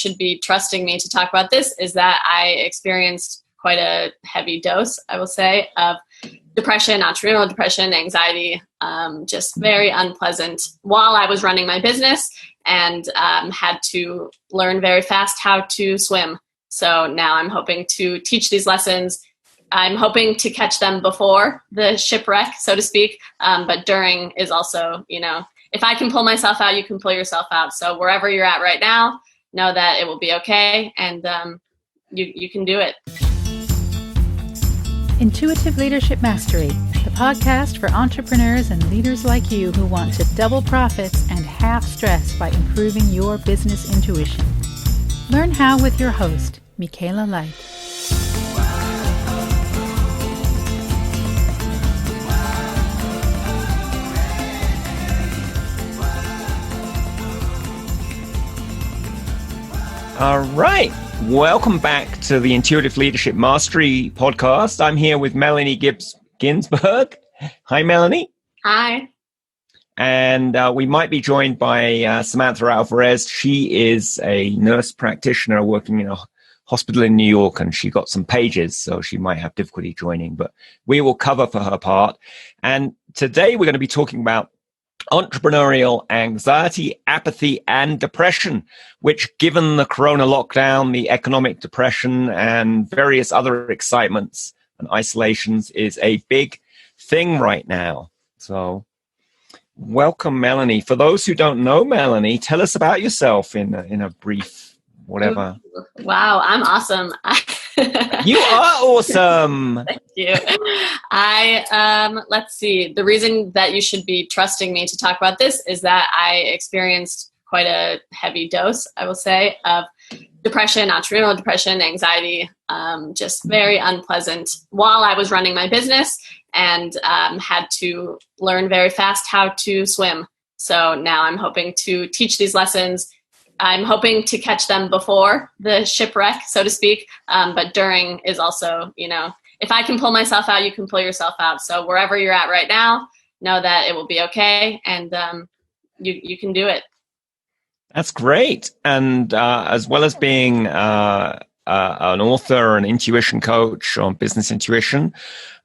should be trusting me to talk about this is that I experienced quite a heavy dose, I will say, of depression, entrepreneurial depression, anxiety, just very unpleasant while I was running my business, and had to learn very fast how to swim. So now I'm hoping to teach these lessons. I'm hoping to catch them before the shipwreck, so to speak, but during is also, if I can pull myself out, you can pull yourself out. So wherever you're at right now, know that it will be okay, and you can do it. Intuitive Leadership Mastery, the podcast for entrepreneurs and leaders like you who want to double profits and half stress by improving your business intuition. Learn how with your host, Michaela Light. All right. Welcome back to the Intuitive Leadership Mastery podcast. I'm here with Melanie Ginsburg. Hi, Melanie. Hi. And we might be joined by Samantha Alvarez. She is a nurse practitioner working in a hospital in New York, and she got some pages, so she might have difficulty joining, but we will cover for her part. And today we're going to be talking about entrepreneurial anxiety, apathy, and depression, which, given the corona lockdown, the economic depression, and various other excitements and isolations, is a big thing right now. So welcome, Melanie. For those who don't know Melanie, tell us about yourself in a brief whatever. Wow, I'm awesome. You are awesome. Thank you. Let's see. The reason that you should be trusting me to talk about this is that I experienced quite a heavy dose, I will say, of depression, entrepreneurial depression, anxiety, just very unpleasant while I was running my business, and had to learn very fast how to swim. So now I'm hoping to teach these lessons. I'm hoping to catch them before the shipwreck, so to speak, but during is also, if I can pull myself out, you can pull yourself out. So wherever you're at right now, know that it will be okay, and you can do it. That's great. And as well as being an author, an intuition coach on business intuition,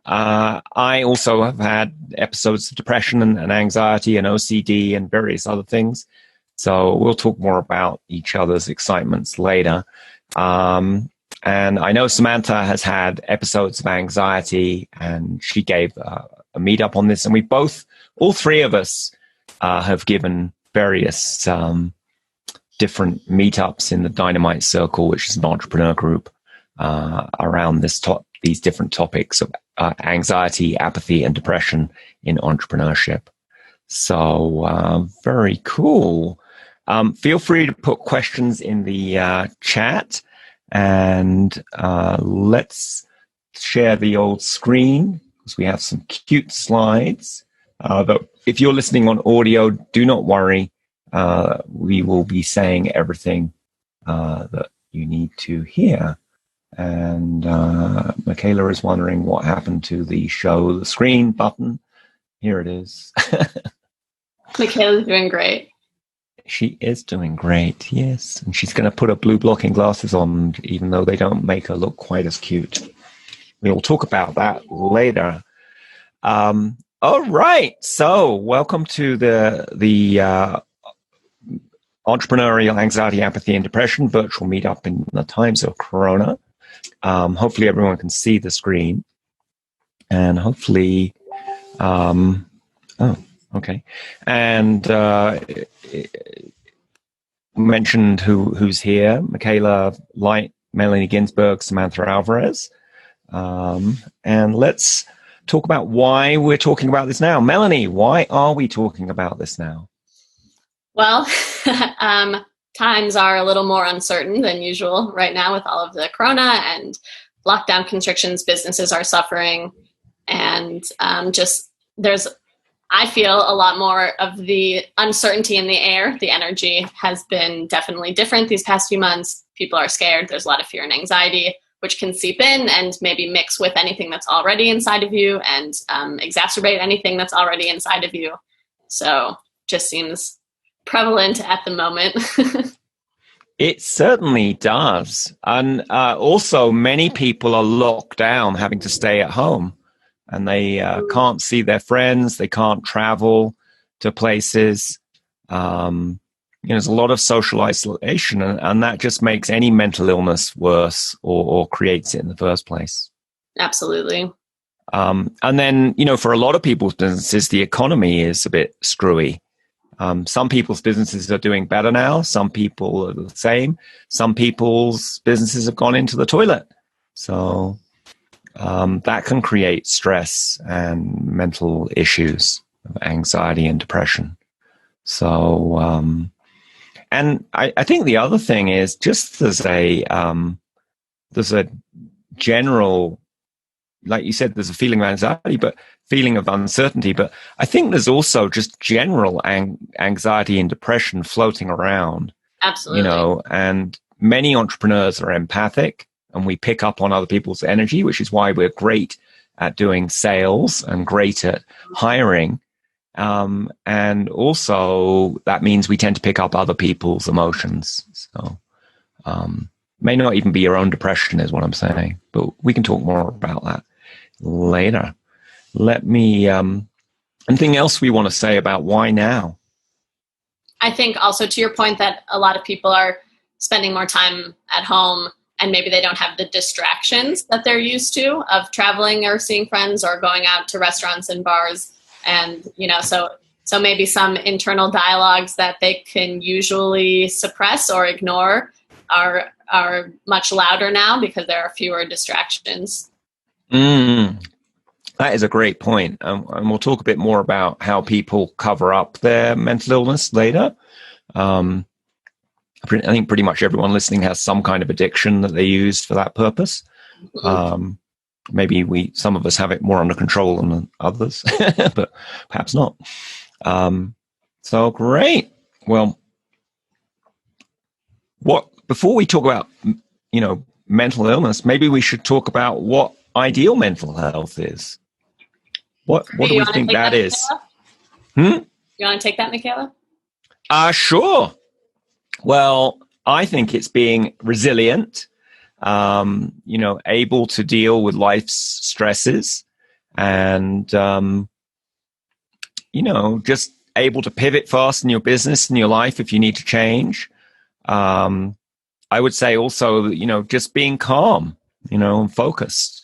I also have had episodes of depression and anxiety and OCD and various other things. So we'll talk more about each other's excitements later. And I know Samantha has had episodes of anxiety, and she gave a meetup on this. And we both, all three of us, have given various different meetups in the Dynamite Circle, which is an entrepreneur group, around these different topics of anxiety, apathy, and depression in entrepreneurship. So very cool. Feel free to put questions in the chat, and let's share the old screen because we have some cute slides. But if you're listening on audio, do not worry. We will be saying everything that you need to hear. And Michaela is wondering what happened to the show the screen button. Here it is. Michaela's doing great. She is doing great, yes. And she's going to put her blue blocking glasses on, even though they don't make her look quite as cute. We'll talk about that later. All right. So welcome to the Entrepreneurial Anxiety, Apathy, and Depression virtual meetup in the times of Corona. Hopefully everyone can see the screen. And hopefully... okay. And mentioned who's here: Michaela Light, Melanie Ginsburg, Samantha Alvarez. And let's talk about why we're talking about this now. Melanie, why are we talking about this now? Well, times are a little more uncertain than usual right now with all of the corona and lockdown constrictions. Businesses are suffering, and I feel a lot more of the uncertainty in the air. The energy has been definitely different these past few months. People are scared. There's a lot of fear and anxiety, which can seep in and maybe mix with anything that's already inside of you and exacerbate anything that's already inside of you. So just seems prevalent at the moment. It certainly does. And also, many people are locked down, having to stay at home, and they can't see their friends. They can't travel to places. There's a lot of social isolation, and that just makes any mental illness worse or creates it in the first place. Absolutely. And then, for a lot of people's businesses, the economy is a bit screwy. Some people's businesses are doing better now. Some people are the same. Some people's businesses have gone into the toilet. So that can create stress and mental issues, anxiety and depression. So, and I think the other thing is just there's a general, like you said, there's a feeling of anxiety, but feeling of uncertainty. But I think there's also just general anxiety and depression floating around. Absolutely. And many entrepreneurs are empathic, and we pick up on other people's energy, which is why we're great at doing sales and great at hiring. And also that means we tend to pick up other people's emotions. So, may not even be your own depression is what I'm saying, but we can talk more about that later. Let me, anything else we want to say about why now? I think also to your point that a lot of people are spending more time at home and maybe they don't have the distractions that they're used to of traveling or seeing friends or going out to restaurants and bars. And, so maybe some internal dialogues that they can usually suppress or ignore are much louder now because there are fewer distractions. That is a great point. And we'll talk a bit more about how people cover up their mental illness later. I think pretty much everyone listening has some kind of addiction that they use for that purpose. Maybe some of us have it more under control than others, but perhaps not. So great. Well, before we talk about, mental illness, maybe we should talk about what ideal mental health is. What do we think that is? You want to take that, Michaela? Sure. Well, I think it's being resilient, able to deal with life's stresses and, just able to pivot fast in your business and your life if you need to change. I would say also, just being calm, and focused.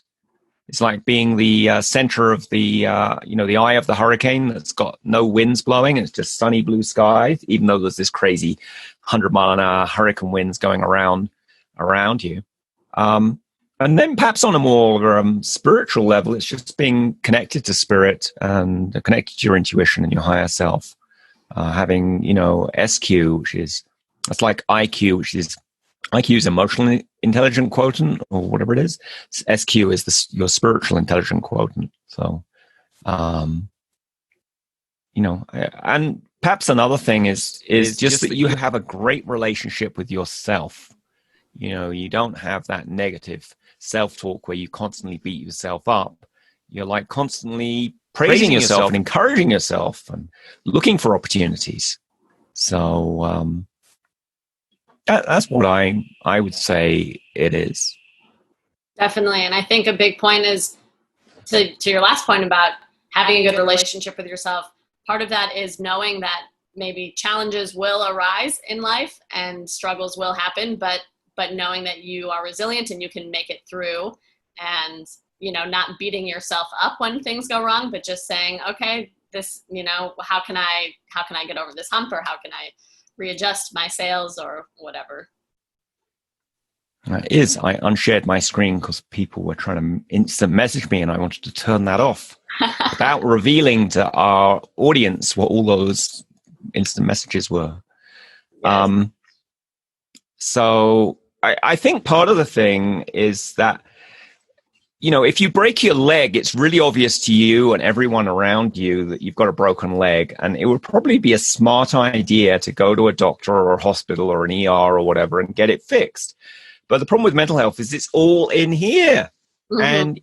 It's like being the center of the eye of the hurricane that's got no winds blowing. It's just sunny blue sky, even though there's this crazy 100-mile-an-hour hurricane winds going around you. And then perhaps on a more spiritual level, it's just being connected to spirit and connected to your intuition and your higher self. Having, SQ, that's like IQ, which is emotionally intelligent quotient or whatever it is. SQ is your spiritual intelligent quotient. So, and perhaps another thing is just that you have a great relationship with yourself. You don't have that negative self-talk where you constantly beat yourself up. You're like constantly praising yourself and encouraging yourself and looking for opportunities. So, that's what I would say it is. Definitely. And I think a big point is to your last point about having a good relationship with yourself. Part of that is knowing that maybe challenges will arise in life and struggles will happen, but knowing that you are resilient and you can make it through and, not beating yourself up when things go wrong, but just saying, okay, this, how can I get over this hump or how can I readjust my sales or whatever. I unshared my screen because people were trying to instant message me and I wanted to turn that off without revealing to our audience what all those instant messages were. Yes. So I think part of the thing is that, if you break your leg, it's really obvious to you and everyone around you that you've got a broken leg. And it would probably be a smart idea to go to a doctor or a hospital or an ER or whatever and get it fixed. But the problem with mental health is it's all in here. Mm-hmm. And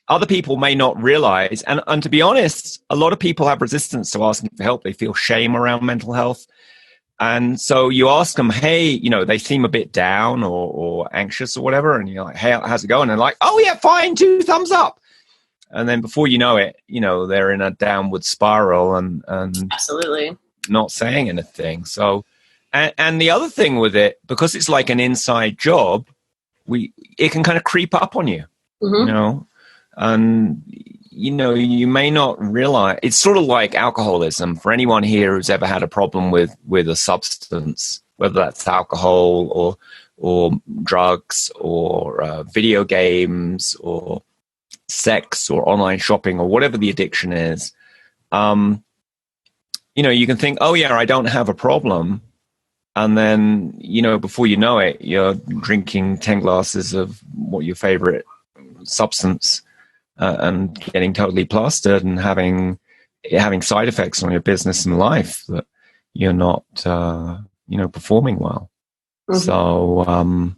other people may not realize. And to be honest, a lot of people have resistance to asking for help. They feel shame around mental health. And so you ask them, hey, you know, they seem a bit down or anxious or whatever. And you're like, hey, how's it going? And they're like, oh, yeah, fine, 2 thumbs up. And then before you know it, you know, they're in a downward spiral and absolutely not saying anything. So, and the other thing with it, because it's like an inside job, it can kind of creep up on you, you know, and, you know, you may not realize it's sort of like alcoholism for anyone here who's ever had a problem with a substance, whether that's alcohol or drugs or video games or sex or online shopping or whatever the addiction is. You know, you can think, oh yeah, I don't have a problem. And then, you know, before you know it, you're drinking 10 glasses of your favorite substance and getting totally plastered and having side effects on your business and life that you're not, you know, performing well. So,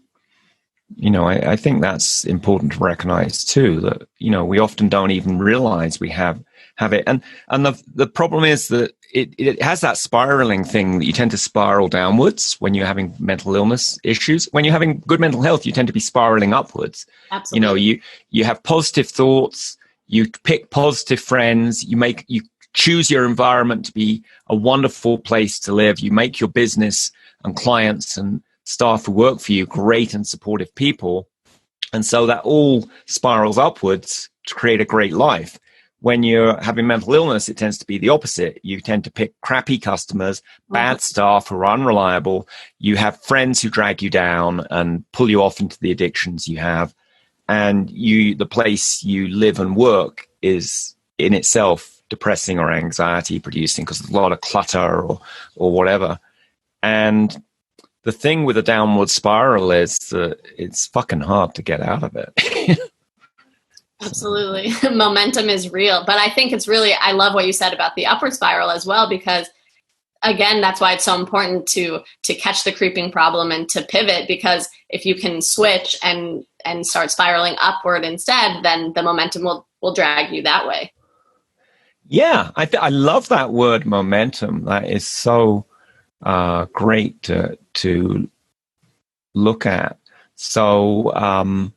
you know, I think that's important to recognize too, that, you know, we often don't even realize we have it. And the problem is that it has that spiraling thing that you tend to spiral downwards when you're having mental illness issues. When you're having good mental health, you tend to be spiraling upwards. Absolutely. You know, you have positive thoughts, you pick positive friends, you choose your environment to be a wonderful place to live. You make your business and clients and staff who work for you great and supportive people. And so that all spirals upwards to create a great life. When you're having mental illness, it tends to be the opposite. You tend to pick crappy customers, bad staff who are unreliable. You have friends who drag you down and pull you off into the addictions you have. And the place you live and work is in itself depressing or anxiety producing because there's a lot of clutter or whatever. And the thing with a downward spiral is that it's fucking hard to get out of it. Absolutely. Momentum is real. But I think I love what you said about the upward spiral as well, because again, that's why it's so important to catch the creeping problem and to pivot, because if you can switch and start spiraling upward instead, then the momentum will drag you that way. Yeah. I love that word momentum. That is so great to look at. So,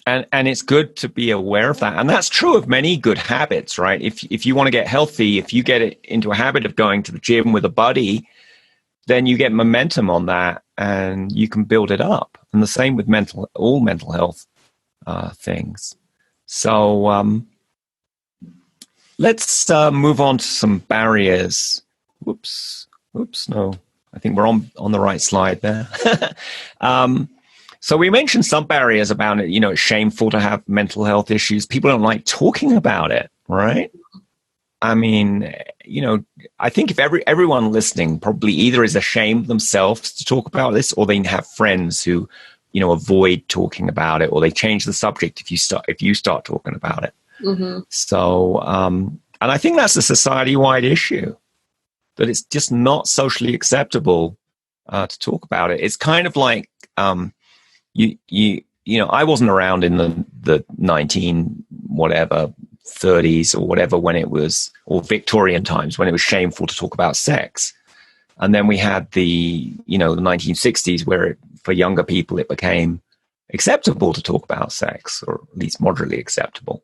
and it's good to be aware of that. And that's true of many good habits, right? If you want to get healthy, if you get it into a habit of going to the gym with a buddy, then you get momentum on that and you can build it up. And the same with all mental health things. So let's move on to some barriers. Oops, no. I think we're on the right slide there. So we mentioned some barriers about it. You know, it's shameful to have mental health issues. People don't like talking about it, right? I mean, you know, I think if everyone listening probably either is ashamed themselves to talk about this, or they have friends who, you know, avoid talking about it, or they change the subject if you start talking about it. So, and I think that's a society-wide issue, that it's just not socially acceptable to talk about it. It's kind of like, you know, I wasn't around in the 30s or whatever when it was, or Victorian times when it was shameful to talk about sex. And then we had the 1960s where for younger people it became acceptable to talk about sex, or at least moderately acceptable.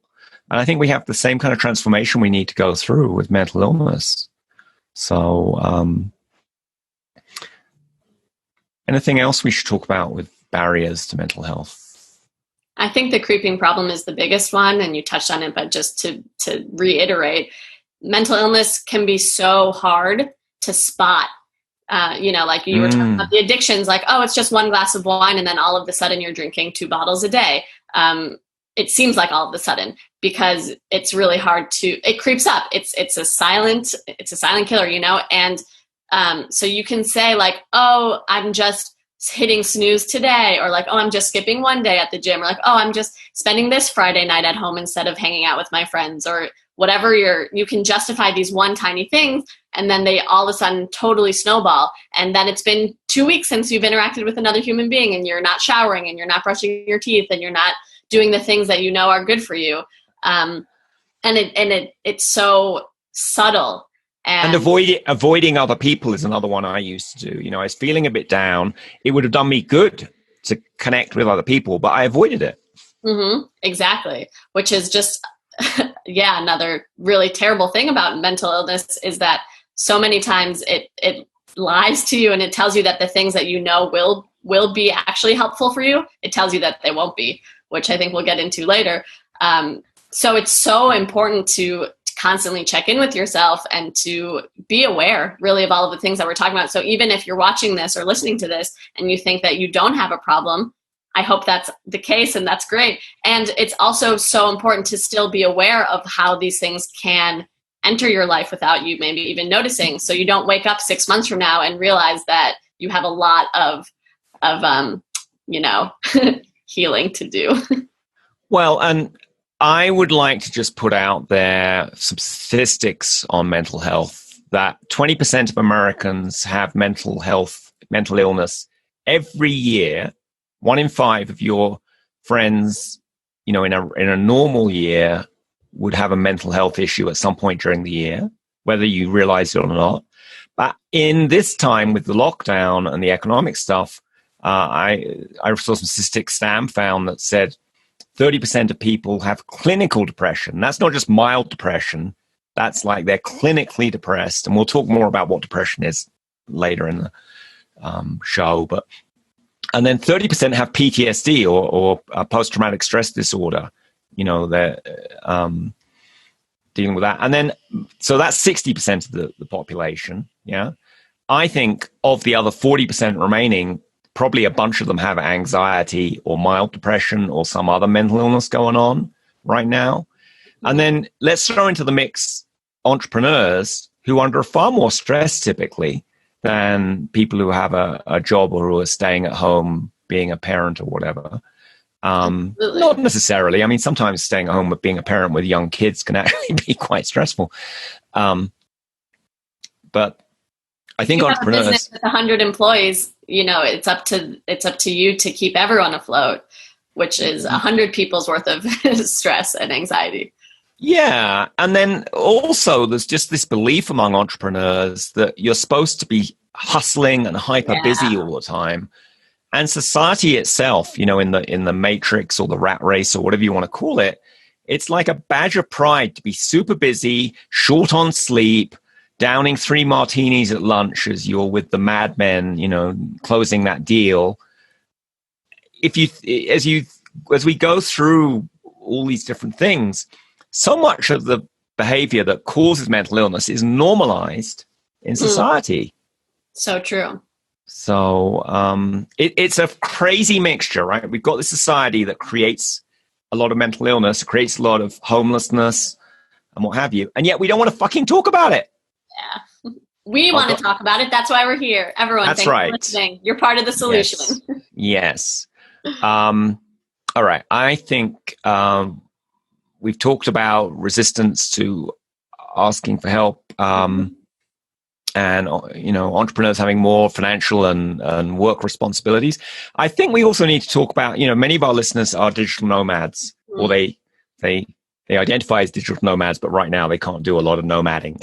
And I think we have the same kind of transformation we need to go through with mental illness. So, anything else we should talk about with barriers to mental health? I think the creeping problem is the biggest one, and you touched on it, but just to reiterate, mental illness can be so hard to spot. You know, like you were talking about the addictions, like, oh, it's just 1 glass of wine, and then all of a sudden you're drinking 2 bottles a day. It seems like all of a sudden, because it's really hard it creeps up. It's a silent killer, you know? And so you can say like, oh, I'm just hitting snooze today, or like, oh, I'm just skipping 1 day at the gym, or like, oh, I'm just spending this Friday night at home instead of hanging out with my friends, or whatever. You can justify these one tiny things, and then they all of a sudden totally snowball. And then it's been 2 weeks since you've interacted with another human being, and you're not showering, and you're not brushing your teeth, and you're not doing the things that you know are good for you. And it's so subtle And avoiding other people is another one I used to do. I was feeling a bit down. It would have done me good to connect with other people, but I avoided it. Mm-hmm. Exactly. Which is just, another really terrible thing about mental illness is that so many times it lies to you, and it tells you that the things that will be actually helpful for you, it tells you that they won't be, which I think we'll get into later. So it's so important to constantly check in with yourself and to be aware really of all of the things that we're talking about. So even if you're watching this or listening to this and you think that you don't have a problem, I hope that's the case, and that's great. And it's also so important to still be aware of how these things can enter your life without you maybe even noticing. So you don't wake up 6 months from now and realize that you have a lot of healing to do. Well, and I would like to just put out there some statistics on mental health, that 20% of Americans have mental illness every year. 1 in 5 of your friends, in a normal year would have a mental health issue at some point during the year, whether you realize it or not. But in this time with the lockdown and the economic stuff, I saw some statistics Sam found that said 30% of people have clinical depression. That's not just mild depression. That's like they're clinically depressed. And we'll talk more about what depression is later in the show. And then 30% have PTSD or post-traumatic stress disorder. They're dealing with that. And then, so that's 60% of the population. Yeah. I think of the other 40% remaining, probably a bunch of them have anxiety or mild depression or some other mental illness going on right now. And then let's throw into the mix entrepreneurs who are under far more stress typically than people who have a job or who are staying at home being a parent or whatever. Not necessarily. I mean, sometimes staying at home with being a parent with young kids can actually be quite stressful. But I think entrepreneurs, a business with 100 employees, it's up to you to keep everyone afloat, which is 100 people's worth of stress and anxiety. Yeah. And then also there's just this belief among entrepreneurs that you're supposed to be hustling and hyper busy all the time. And society itself, in the matrix or the rat race or whatever you want to call it, it's like a badge of pride to be super busy, short on sleep, downing 3 martinis at lunch as you're with the madmen, closing that deal. As we go through all these different things, so much of the behavior that causes mental illness is normalized in society. So true. So it's a crazy mixture, right? We've got this society that creates a lot of mental illness, creates a lot of homelessness and what have you. And yet we don't want to fucking talk about it. Yeah. We want to talk about it. That's why we're here. Everyone, that's thanks right. for listening. You're part of the solution. Yes. All right. I think we've talked about resistance to asking for help. And, entrepreneurs having more financial and work responsibilities. I think we also need to talk about, many of our listeners are digital nomads, or they identify as digital nomads, but right now they can't do a lot of nomading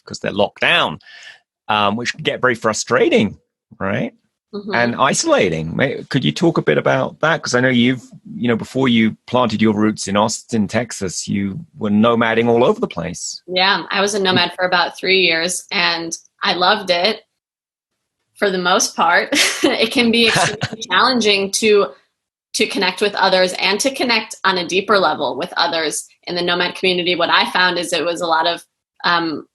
because they're locked down, which can get very frustrating, right? Mm-hmm. And isolating. Could you talk a bit about that? Because I know before you planted your roots in Austin, Texas, you were nomading all over the place. Yeah, I was a nomad for about 3 years and I loved it for the most part. It can be extremely challenging to connect with others and to connect on a deeper level with others in the nomad community. What I found is it was a lot of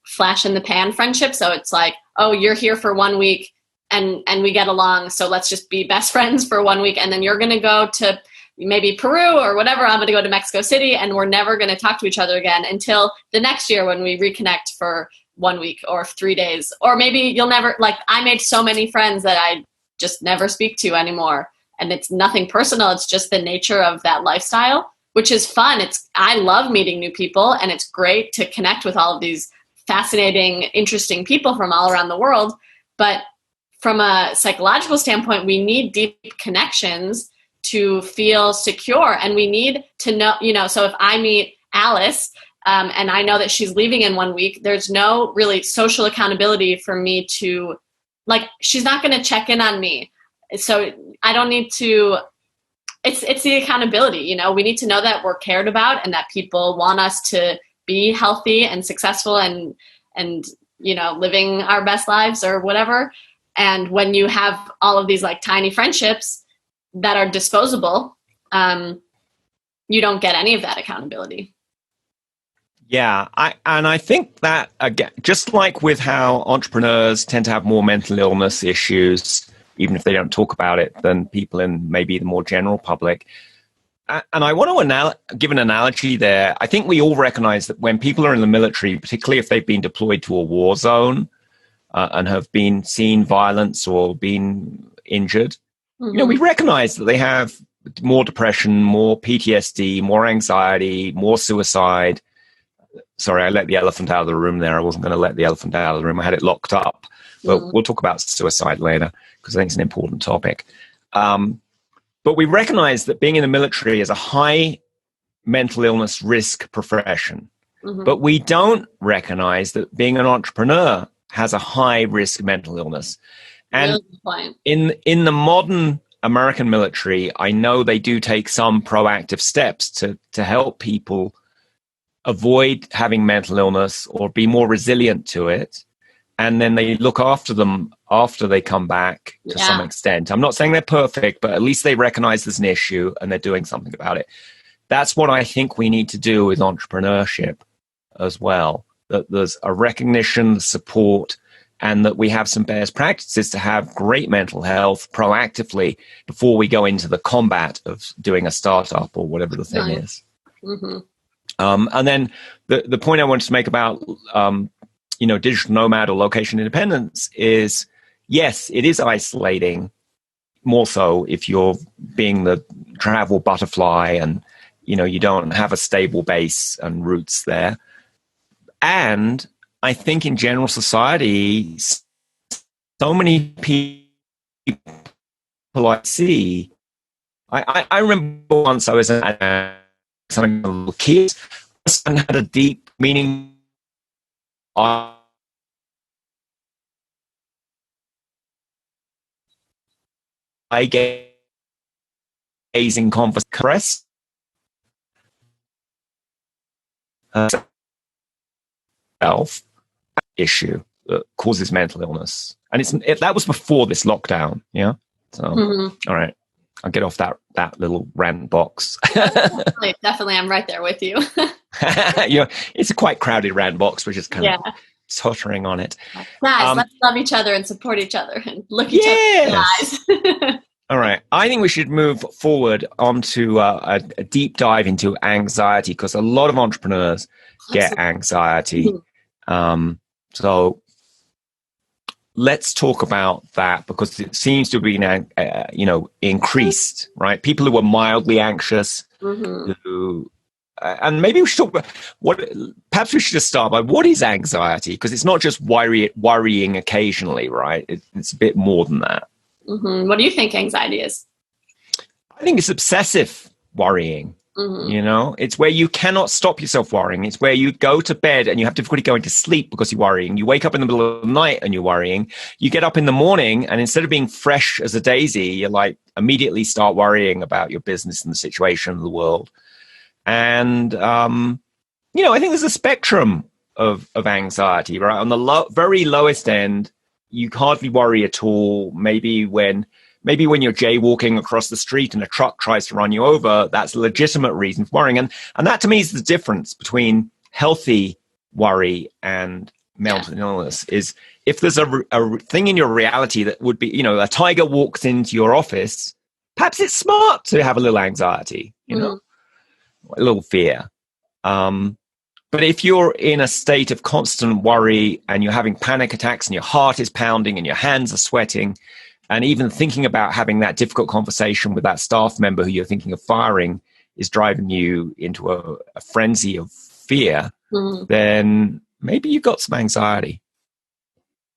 flash in the pan friendship. So it's like, oh, you're here for 1 week. And we get along, so let's just be best friends for 1 week. And then you're going to go to maybe Peru or whatever. I'm going to go to Mexico City, and we're never going to talk to each other again until the next year when we reconnect for 1 week or 3 days. Or maybe you'll never, I made so many friends that I just never speak to anymore. And it's nothing personal. It's just the nature of that lifestyle, which is fun. I love meeting new people, and it's great to connect with all of these fascinating, interesting people from all around the world. But from a psychological standpoint, we need deep connections to feel secure. And we need to know, so if I meet Alice and I know that she's leaving in 1 week, there's no really social accountability for me to, like, she's not going to check in on me. So I don't need to, it's the accountability, you know, we need to know that we're cared about and that people want us to be healthy and successful and, you know, living our best lives or whatever. And when you have all of these like tiny friendships that are disposable, you don't get any of that accountability. Yeah, I think that, again, just like with how entrepreneurs tend to have more mental illness issues, even if they don't talk about it, than people in maybe the more general public. And I want to give an analogy there. I think we all recognize that when people are in the military, particularly if they've been deployed to a war zone and have seen violence or been injured, you know, we recognize that they have more depression, more PTSD, more anxiety, more suicide. Sorry, I let the elephant out of the room there. I wasn't going to let the elephant out of the room. I had it locked up. But we'll talk about suicide later because I think it's an important topic. But we recognize that being in the military is a high mental illness risk profession. But we don't recognize that being an entrepreneur has a high risk mental illness. And in the modern American military, I know they do take some proactive steps to help people avoid having mental illness or be more resilient to it. And then they look after them after they come back to some extent. I'm not saying they're perfect, but at least they recognize there's an issue and they're doing something about it. That's what I think we need to do with entrepreneurship as well. That there's a recognition, support, and that we have some best practices to have great mental health proactively before we go into the combat of doing a startup or whatever the thing is. And then the point I wanted to make about you know, digital nomad or location independence is, yes, it is isolating, more so if you're being the travel butterfly and, you know, you don't have a stable base and roots there. And I think in general society, so many people I see, I remember once I was something little kids and had a deep meaning. I gazing conference self issue that causes mental illness, and that was before this lockdown. Yeah, so all right, I'll get off that little rant box. Definitely, I'm right there with you. Yeah, it's a quite crowded rant box, which is kind of tottering on it. Guys, let's love each other and support each other and look each other in the eyes. All right. I think we should move forward onto a deep dive into anxiety, because a lot of entrepreneurs get anxiety. So let's talk about that, because it seems to be increased, right? People who are mildly anxious, who and maybe we should talk about perhaps we should just start by what is anxiety, because it's not just worrying occasionally, right? It's a bit more than that. What do you think anxiety is? I think it's obsessive worrying. You know, it's where you cannot stop yourself worrying. It's where you go to bed and you have difficulty going to sleep because you're worrying. You wake up in the middle of the night and you're worrying. You get up in the morning and instead of being fresh as a daisy, you like immediately start worrying about your business and the situation of the world. And, I think there's a spectrum of anxiety, right? On the very lowest end, you hardly worry at all. Maybe when you're jaywalking across the street and a truck tries to run you over, that's a legitimate reason for worrying. And that to me is the difference between healthy worry and mental illness. Is if there's a thing in your reality that would be, a tiger walks into your office, perhaps it's smart to have a little anxiety, a little fear. But if you're in a state of constant worry and you're having panic attacks and your heart is pounding and your hands are sweating, and even thinking about having that difficult conversation with that staff member who you're thinking of firing is driving you into a frenzy of fear, then maybe you've got some anxiety.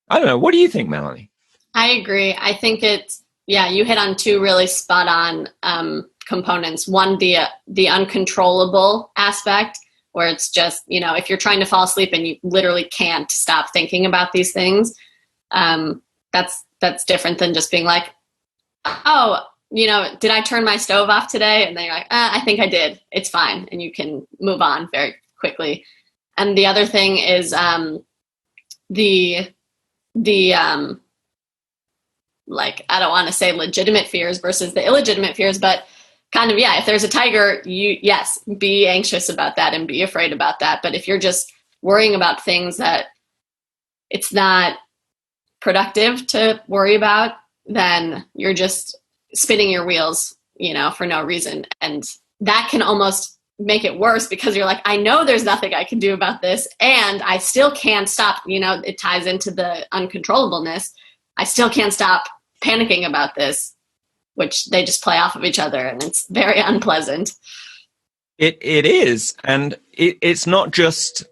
I don't know. What do you think, Melanie? I agree. I think you hit on two really spot on components. One, the uncontrollable aspect, where it's just, if you're trying to fall asleep and you literally can't stop thinking about these things, that's different than just being like, oh, did I turn my stove off today? And then you're like, I think I did. It's fine. And you can move on very quickly. And the other thing is like, I don't want to say legitimate fears versus the illegitimate fears, but kind of, if there's a tiger, yes, be anxious about that and be afraid about that. But if you're just worrying about things that it's not productive to worry about, then you're just spinning your wheels, for no reason. And that can almost make it worse because you're like, I know there's nothing I can do about this and I still can't stop, it ties into the uncontrollableness. I still can't stop panicking about this, which they just play off of each other, and it's very unpleasant. It is. And it's not just,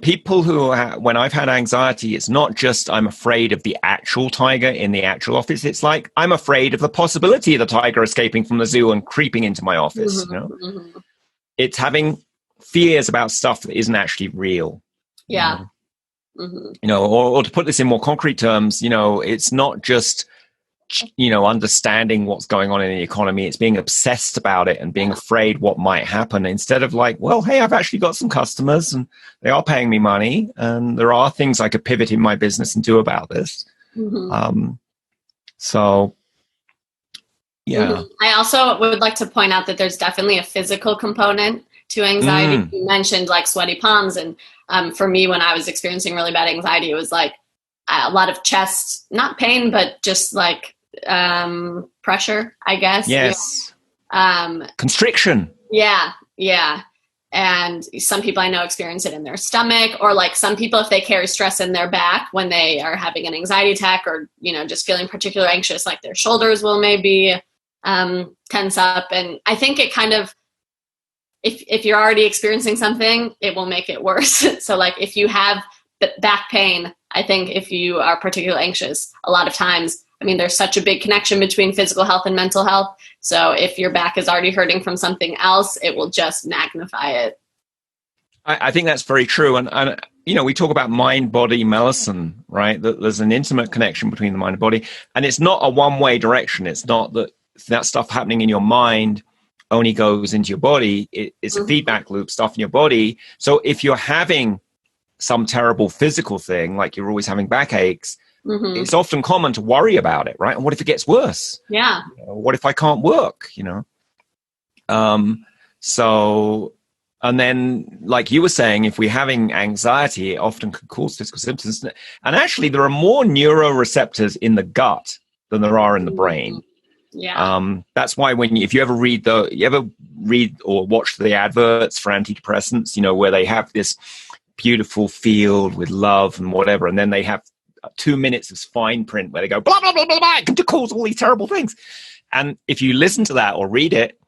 people who, when I've had anxiety, it's not just I'm afraid of the actual tiger in the actual office. It's like I'm afraid of the possibility of the tiger escaping from the zoo and creeping into my office. Mm-hmm. It's having fears about stuff that isn't actually real. Yeah. Or to put this in more concrete terms, it's not just, understanding what's going on in the economy. It's being obsessed about it and being afraid what might happen instead of like, well, hey, I've actually got some customers and they are paying me money and there are things I could pivot in my business and do about this. So, yeah. I also would like to point out that there's definitely a physical component to anxiety. You mentioned like sweaty palms. And for me, when I was experiencing really bad anxiety, it was like a lot of chest, not pain, but just like pressure, I guess. Yes. Constriction. Yeah. And some people I know experience it in their stomach, or like some people, if they carry stress in their back when they are having an anxiety attack or, just feeling particularly anxious, like their shoulders will maybe tense up. And I think it kind of, if you're already experiencing something, it will make it worse. So like if you have back pain, I think if you are particularly anxious, a lot of times, there's such a big connection between physical health and mental health. So if your back is already hurting from something else, it will just magnify it. I think that's very true. And we talk about mind-body medicine, right? There's an intimate connection between the mind and body. And it's not a one-way direction. It's not that stuff happening in your mind only goes into your body. It's a feedback loop, stuff in your body. So if you're having some terrible physical thing, like you're always having backaches, it's often common to worry about it, right? And what if it gets worse? Yeah. What if I can't work, So, and then like you were saying, if we're having anxiety, it often can cause physical symptoms. And actually there are more neuroreceptors in the gut than there are in the brain. Yeah. That's why if you ever read or watch the adverts for antidepressants, where they have this beautiful field with love and whatever, and then they have 2 minutes of fine print where they go blah blah blah blah blah, it can cause all these terrible things. And if you listen to that or read it,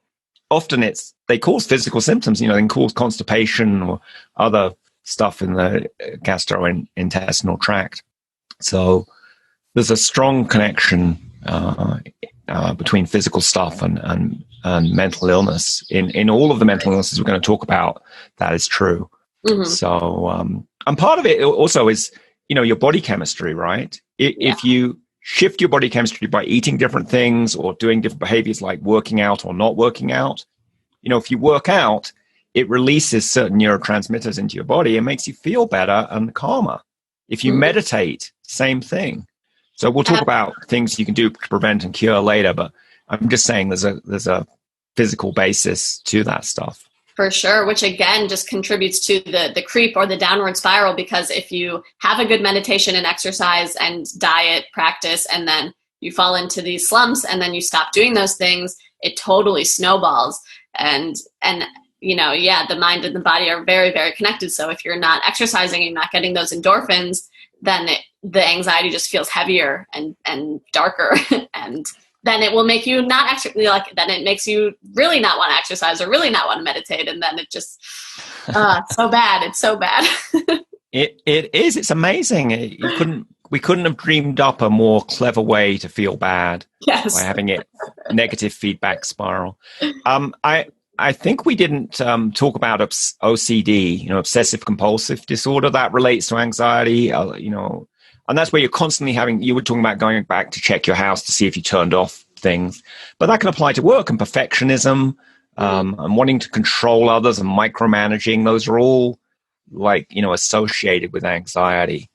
often they cause physical symptoms. They can cause constipation or other stuff in the gastrointestinal tract. So there's a strong connection between physical stuff and mental illness. In all of the mental illnesses we're going to talk about, that is true. So, and part of it also is, your body chemistry, right? If you shift your body chemistry by eating different things or doing different behaviors like working out or not working out, if you work out, it releases certain neurotransmitters into your body and makes you feel better and calmer. If you meditate, same thing. So we'll talk about things you can do to prevent and cure later, but I'm just saying there's a physical basis to that stuff. For sure, which again just contributes to the creep or the downward spiral, because if you have a good meditation and exercise and diet practice and then you fall into these slumps and then you stop doing those things, it totally snowballs. And the mind and the body are very, very connected. So if you're not exercising and you're not getting those endorphins, then the anxiety just feels heavier and darker. And then it will make you not actually then it makes you really not want to exercise or really not want to meditate. And then it just, so bad. It's so bad. It is. It's amazing. We couldn't have dreamed up a more clever way to feel bad. Yes. By having it negative feedback spiral. I think we didn't talk about OCD, obsessive compulsive disorder that relates to anxiety, and that's where you're constantly you were talking about going back to check your house to see if you turned off things, but that can apply to work and perfectionism, and wanting to control others and micromanaging. Those are all associated with anxiety.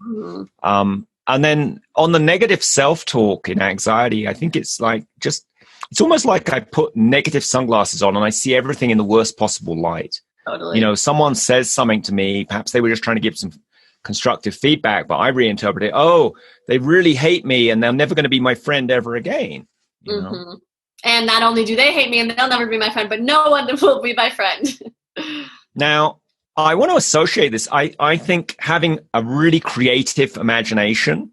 And then on the negative self-talk in anxiety, I think it's it's almost like I put negative sunglasses on and I see everything in the worst possible light. Totally. Someone says something to me, perhaps they were just trying to give some constructive feedback, but I reinterpret it, oh, they really hate me and they're never going to be my friend ever again. And not only do they hate me and they'll never be my friend, but no one will be my friend. Now, I want to associate this. I think having a really creative imagination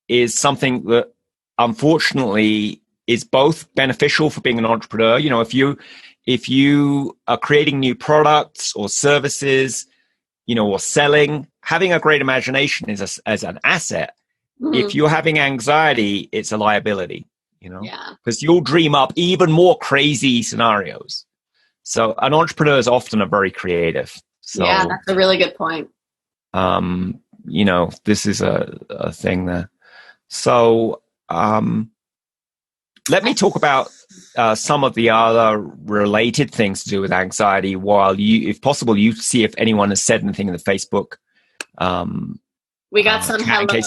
is something that unfortunately is both beneficial for being an entrepreneur. If you are creating new products or services, or selling, having a great imagination is as an asset. If you're having anxiety, it's a liability, because you'll dream up even more crazy scenarios. So an entrepreneur is often a very creative. So, yeah, that's a really good point. This is a thing there. So, let me talk about some of the other related things to do with anxiety while if possible, you see if anyone has said anything in the Facebook. We got some hello.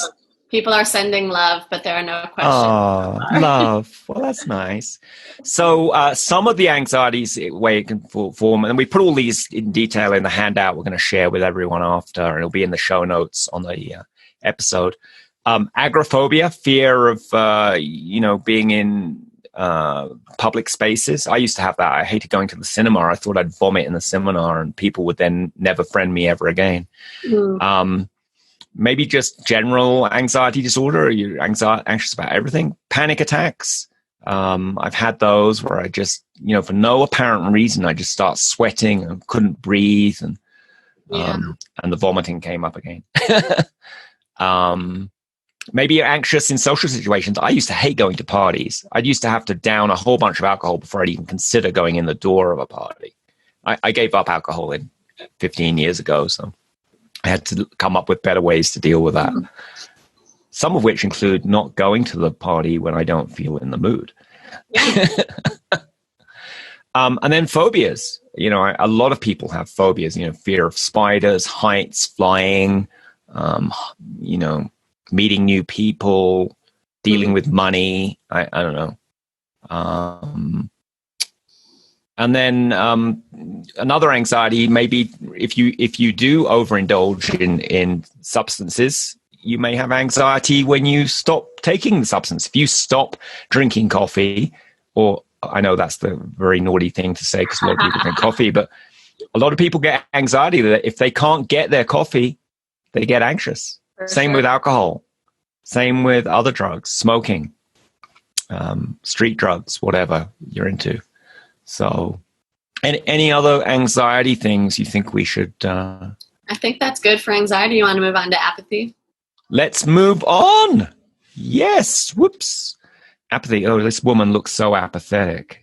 People are sending love, but there are no questions. Oh, love. Well, that's nice. So some of the anxieties where it can form, and we put all these in detail in the handout we're going to share with everyone after, and it'll be in the show notes on the episode. Agoraphobia, fear of, being in public spaces. I used to have that. I hated going to the cinema. I thought I'd vomit in the cinema and people would then never friend me ever again. Maybe just general anxiety disorder. You're anxious about everything. Panic attacks. I've had those where I just, for no apparent reason, I just start sweating and couldn't breathe. And the vomiting came up again. Maybe you're anxious in social situations. I used to hate going to parties. I used to have to down a whole bunch of alcohol before I'd even consider going in the door of a party. I gave up alcohol 15 years ago, so I had to come up with better ways to deal with that. Some of which include not going to the party when I don't feel in the mood. And then phobias. A lot of people have phobias, fear of spiders, heights, flying, meeting new people, dealing with money. I don't know. And then another anxiety, maybe if you do overindulge in substances, you may have anxiety when you stop taking the substance. If you stop drinking coffee, or I know that's the very naughty thing to say because a lot of people drink coffee, but a lot of people get anxiety that if they can't get their coffee, they get anxious. Same with alcohol. Same with other drugs, smoking, street drugs, whatever you're into. So any other anxiety things you think we should... I think that's good for anxiety. You want to move on to apathy? Let's move on. Yes. Whoops. Apathy. Oh, this woman looks so apathetic.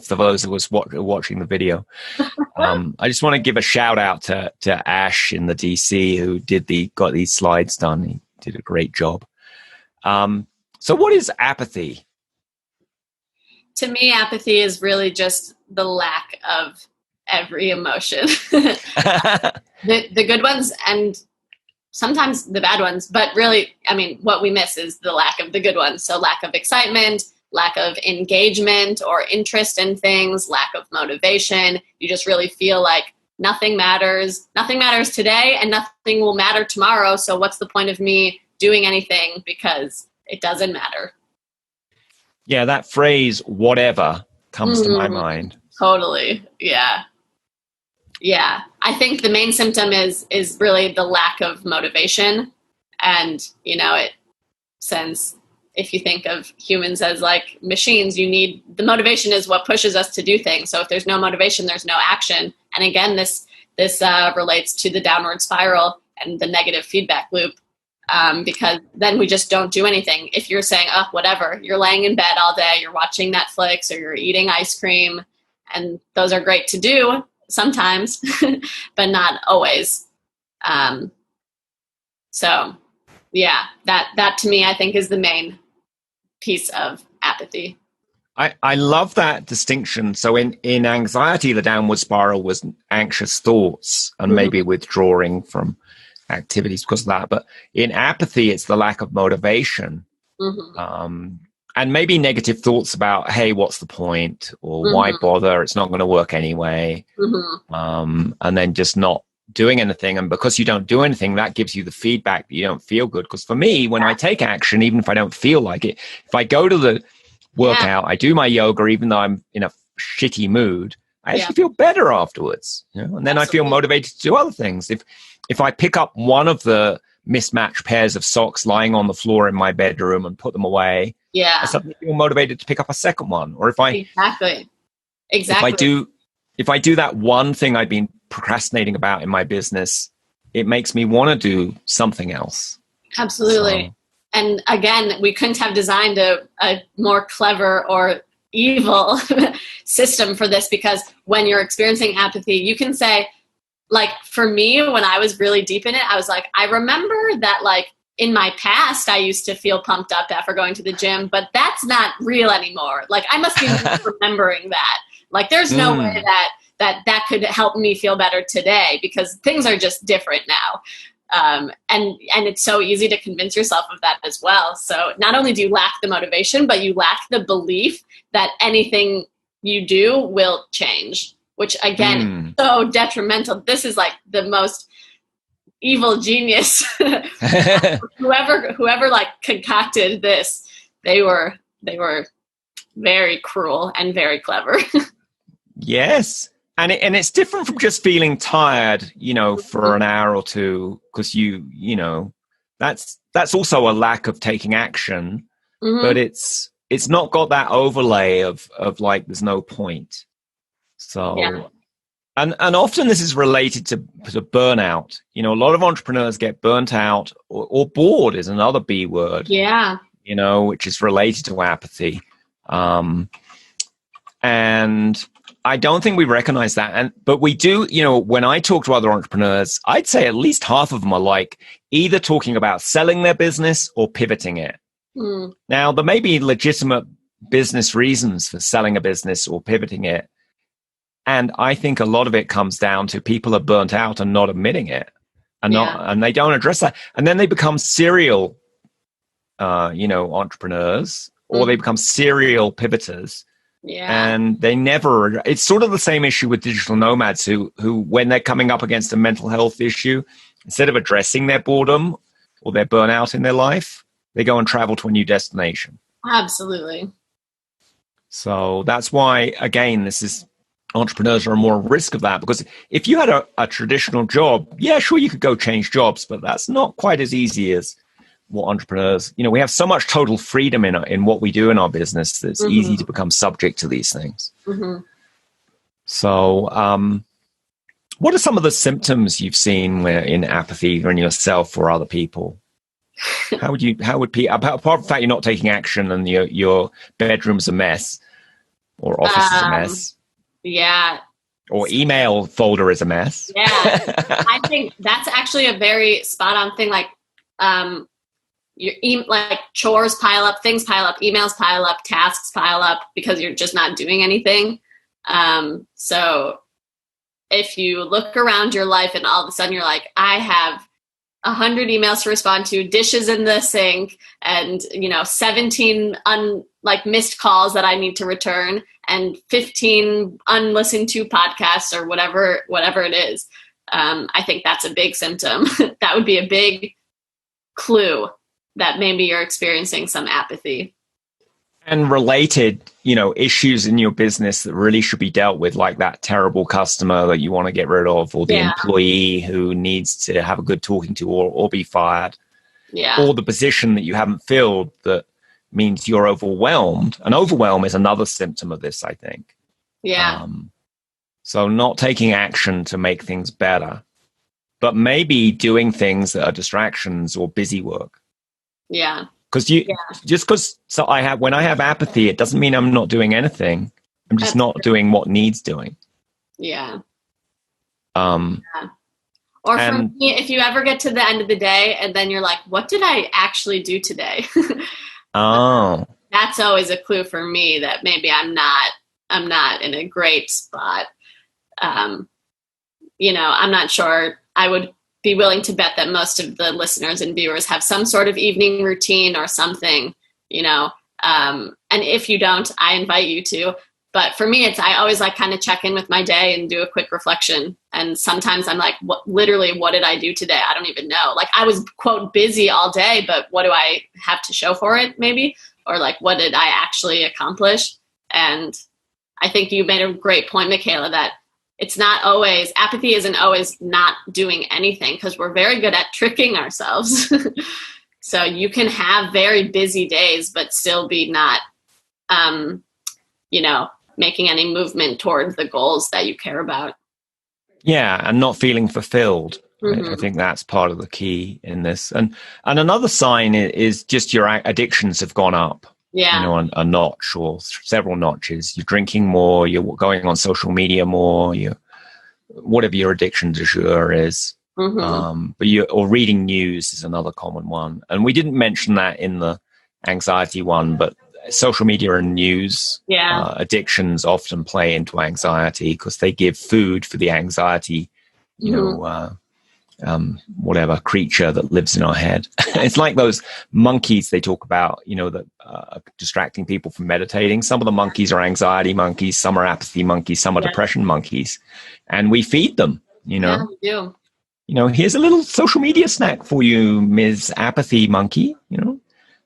For those of us watching the video. I just want to give a shout out to Ash in the DC who got these slides done. He did a great job. So what is apathy? To me, apathy is really just the lack of every emotion. The good ones and sometimes the bad ones, but really, what we miss is the lack of the good ones. So lack of excitement, lack of engagement or interest in things, lack of motivation. You just really feel like nothing matters. Nothing matters today and nothing will matter tomorrow. So what's the point of me doing anything because it doesn't matter? Yeah, that phrase, whatever, comes to my mind. Totally. Yeah. Yeah. I think the main symptom is really the lack of motivation. And, since if you think of humans as like machines, the motivation is what pushes us to do things. So if there's no motivation, there's no action. And again, this relates to the downward spiral and the negative feedback loop. Because then we just don't do anything. If you're saying, oh, whatever, you're laying in bed all day, you're watching Netflix or you're eating ice cream And those are great to do sometimes, but not always. So yeah, that to me, I think, is the main piece of apathy. I love that distinction. So in anxiety, the downward spiral was anxious thoughts and maybe withdrawing from activities because of that. But in apathy, it's the lack of motivation. And maybe negative thoughts about, hey, what's the point? Or why bother? It's not going to work anyway. And then just not doing anything. And because you don't do anything, that gives you the feedback that you don't feel good. Because for me, when I take action, even if I don't feel like it, if I go to the workout, I do my yoga, even though I'm in a shitty mood, I actually feel better afterwards. You know? And then I feel motivated to do other things. If I pick up one of the mismatched pairs of socks lying on the floor in my bedroom and put them away, I suddenly feel motivated to pick up a second one. Or if I if I do that one thing I've been procrastinating about in my business, it makes me want to do something else. Absolutely. So. And again, we couldn't have designed a more clever or evil system for this, because when you're experiencing apathy, you can say, like, for me, when I was really deep in it, I was like, I remember that, like, in my past, I used to feel pumped up after going to the gym, but that's not real anymore. Like, I must be remembering that. Like, there's no way that could help me feel better today, because things are just different now. And it's so easy to convince yourself of that as well. So not only do you lack the motivation, but you lack the belief that anything you do will change, which again, is so detrimental. This is like the most evil genius. whoever like concocted this, they were very cruel and very clever. Yes. And it's different from just feeling tired, you know, for an hour or two, because you know, that's also a lack of taking action, but it's not got that overlay of like, there's no point. So, and often this is related to burnout. You know, a lot of entrepreneurs get burnt out, or bored is another B word. Yeah. You know, which is related to apathy. And I don't think we recognize that. But we do, you know, when I talk to other entrepreneurs, I'd say at least half of them are like either talking about selling their business or pivoting it. Now, there may be legitimate business reasons for selling a business or pivoting it. And I think a lot of it comes down to people are burnt out and not admitting it, and they don't address that. And then they become serial, you know, entrepreneurs, or they become serial pivoters. Yeah. And they never, it's sort of the same issue with digital nomads who, when they're coming up against a mental health issue, instead of addressing their boredom or their burnout in their life, they go and travel to a new destination. Absolutely. So that's why, again, entrepreneurs are more at risk of that, because if you had a traditional job, yeah, sure, you could go change jobs, but that's not quite as easy as what entrepreneurs, you know, we have so much total freedom in what we do in our business that it's easy to become subject to these things. So what are some of the symptoms you've seen in apathy, either in yourself or other people? How would people, apart from the fact you're not taking action and your bedroom's a mess or office is a mess? Yeah. Or email folder is a mess. Yeah. I think that's actually a very spot on thing. Like, like chores pile up, things pile up, emails pile up, tasks pile up because you're just not doing anything. So if you look around your life and all of a sudden you're like, I have 100 emails to respond to, dishes in the sink, and 17 missed calls that I need to return, and 15 unlistened to podcasts or whatever it is. I think that's a big symptom. That would be a big clue that maybe you're experiencing some apathy. And related, issues in your business that really should be dealt with, like that terrible customer that you want to get rid of, or the employee who needs to have a good talking to or be fired. Yeah. Or the position that you haven't filled that means you're overwhelmed. And overwhelm is another symptom of this, I think. Yeah. So not taking action to make things better, but maybe doing things that are distractions or busy work. Yeah. Because when I have apathy, it doesn't mean I'm not doing anything. I'm just not doing what needs doing. Yeah. Yeah. Or for me, if you ever get to the end of the day and then you're like, what did I actually do today? That's always a clue for me that maybe I'm not in a great spot. I'm not sure. I would be willing to bet that most of the listeners and viewers have some sort of evening routine or something, and if you don't, I invite you to. But for me, I always like kind of check in with my day and do a quick reflection. And sometimes I'm like, what did I do today? I don't even know. Like I was, quote, busy all day, but what do I have to show for it maybe? Or like, what did I actually accomplish? And I think you made a great point, Michaela, that apathy isn't always not doing anything, because we're very good at tricking ourselves. So you can have very busy days, but still be not, making any movement towards the goals that you care about. Yeah, and not feeling fulfilled. I think that's part of the key in this. And another sign is just your addictions have gone up. Yeah. A notch or several notches. You're drinking more, you're going on social media more, whatever your addiction du jour is. Or reading news is another common one. And we didn't mention that in the anxiety one, but social media and news addictions often play into anxiety because they give food for the anxiety, whatever creature that lives in our head. It's like those monkeys they talk about, that distracting people from meditating. Some of the monkeys are anxiety monkeys, some are apathy monkeys, some are depression monkeys, and we feed them. Yeah, we do. Here's a little social media snack for you, Ms. Apathy Monkey.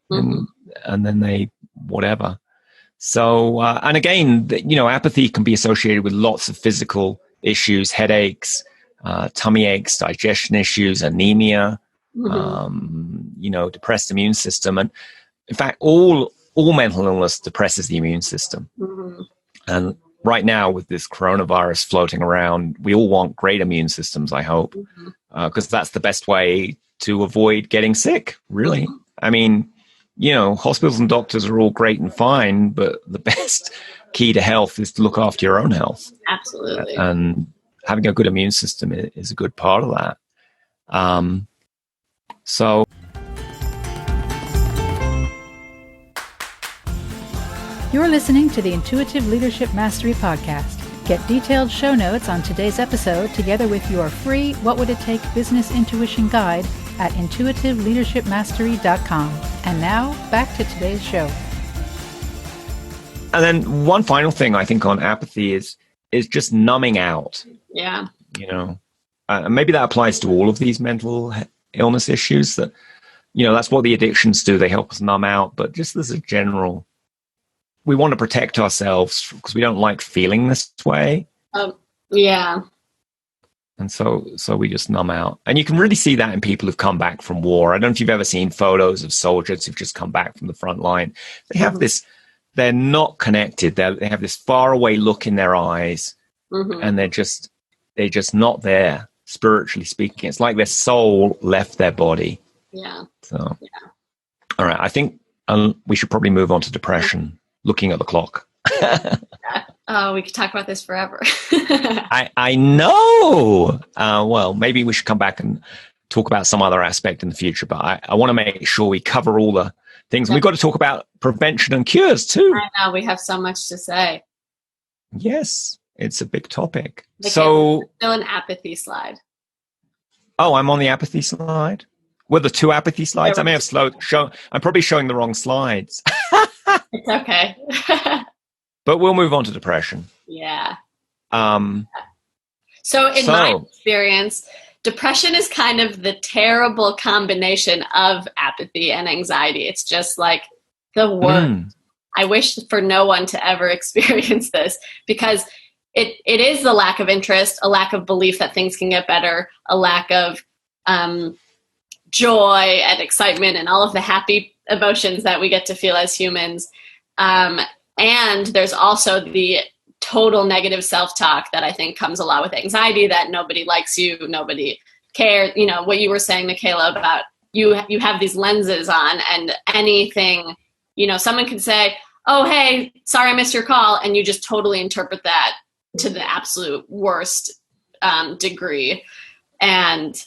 And then they whatever. So, and again, apathy can be associated with lots of physical issues, headaches, tummy aches, digestion issues, anemia, depressed immune system. And in fact, all mental illness depresses the immune system. And right now with this coronavirus floating around, we all want great immune systems, I hope, because that's the best way to avoid getting sick, really. I mean, hospitals and doctors are all great and fine, but the best key to health is to look after your own health. Absolutely. And having a good immune system is a good part of that. So you're listening to the Intuitive Leadership Mastery Podcast. Get detailed show notes on today's episode together with your free What Would It Take Business Intuition Guide at intuitiveleadershipmastery.com. And now, back to today's show. And then one final thing I think on apathy is just numbing out. Yeah. Maybe that applies to all of these mental illness issues that, that's what the addictions do. They help us numb out. But just as a general, we want to protect ourselves because we don't like feeling this way. Yeah. And so we just numb out. And you can really see that in people who've come back from war. I don't know if you've ever seen photos of soldiers who've just come back from the front line. They have this, they're not connected. They have this far away look in their eyes, and they're just not there, spiritually speaking. It's like their soul left their body. Yeah. So, all right. I think we should probably move on to depression, looking at the clock. Oh, we could talk about this forever. I know. Well, maybe we should come back and talk about some other aspect in the future, but I want to make sure we cover all the things. We've got to talk about prevention and cures too. I know, we have so much to say. Yes, it's a big topic. Still an apathy slide. Oh, I'm on the apathy slide? Were the two apathy slides? I may have I'm probably showing the wrong slides. It's okay. But we'll move on to depression. Yeah. So in my experience, depression is kind of the terrible combination of apathy and anxiety. It's just like the worst. I wish for no one to ever experience this, because it is the lack of interest, a lack of belief that things can get better, a lack of joy and excitement and all of the happy emotions that we get to feel as humans. And there's also the total negative self-talk that I think comes a lot with anxiety, that nobody likes you, nobody cares. What you were saying, Michaela, about you have these lenses on, and anything, someone could say, oh, hey, sorry I missed your call. And you just totally interpret that to the absolute worst degree. And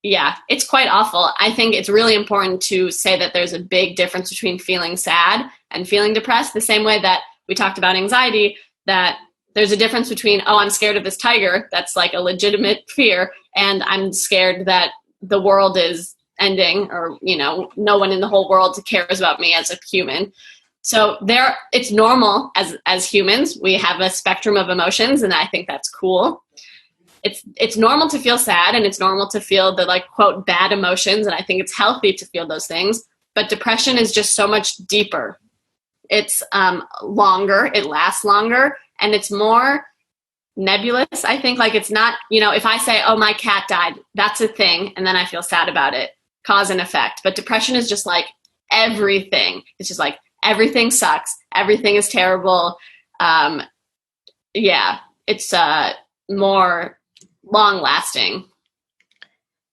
yeah, it's quite awful. I think it's really important to say that there's a big difference between feeling sad and feeling depressed, the same way that we talked about anxiety, that there's a difference between, oh, I'm scared of this tiger. That's like a legitimate fear. And I'm scared that the world is ending, or, you know, no one in the whole world cares about me as a human. So it's normal as humans. We have a spectrum of emotions, and I think that's cool. It's normal to feel sad, and it's normal to feel the, like, quote, bad emotions. And I think it's healthy to feel those things. But depression is just so much deeper. It's longer, it lasts longer, and it's more nebulous. I think, like, it's not, you know, if I say, oh, my cat died, that's a thing, and then I feel sad about it, cause and effect. But depression is just like everything. It's just like everything sucks. Everything is terrible. Yeah, it's more long lasting.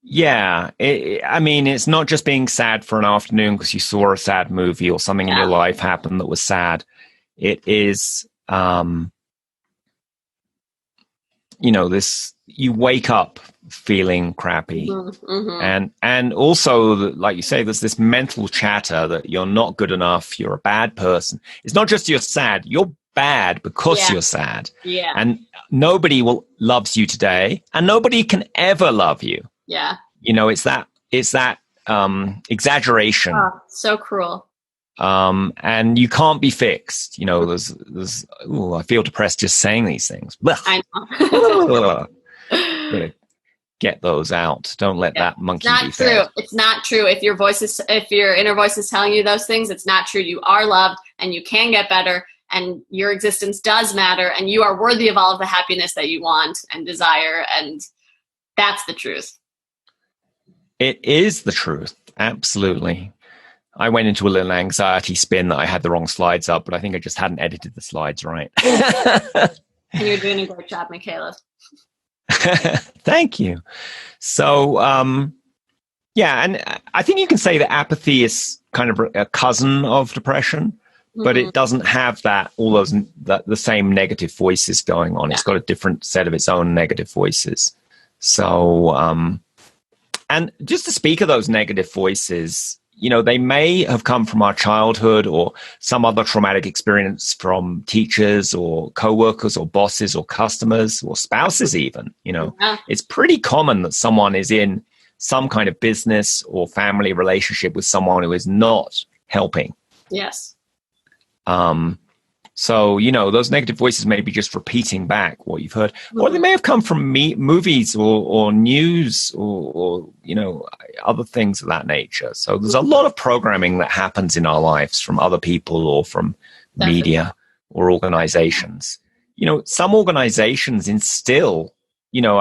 Yeah. I mean, it's not just being sad for an afternoon because you saw a sad movie or something in your life happened that was sad. It is, you know, you wake up feeling crappy. Mm-hmm. And also, like you say, there's this mental chatter that you're not good enough, you're a bad person. It's not just you're sad, you're bad because you're sad. Yeah. And nobody loves you today, and nobody can ever love you. Yeah. You know, it's that exaggeration. Oh, so cruel. And you can't be fixed. You know, there's I feel depressed just saying these things. I know. Gotta get those out. Don't let that monkey be true. fed. It's not true. If your inner voice is telling you those things, it's not true. You are loved, and you can get better, and your existence does matter, and you are worthy of all of the happiness that you want and desire. And that's the truth. It is the truth. Absolutely. I went into a little anxiety spin that I had the wrong slides up, but I think I just hadn't edited the slides right. You're doing a great job, Michaela. Thank you. So, yeah, and I think you can say that apathy is kind of a cousin of depression, but it doesn't have the same negative voices going on. Yeah. It's got a different set of its own negative voices. So, and just to speak of those negative voices, you know, they may have come from our childhood or some other traumatic experience from teachers or coworkers or bosses or customers or spouses even. You know, It's pretty common that someone is in some kind of business or family relationship with someone who is not helping. Yes. So, you know, those negative voices may be just repeating back what you've heard, or they may have come from movies or news or, you know, other things of that nature. So there's a lot of programming that happens in our lives from other people or from media or organizations. You know, some organizations instill, you know,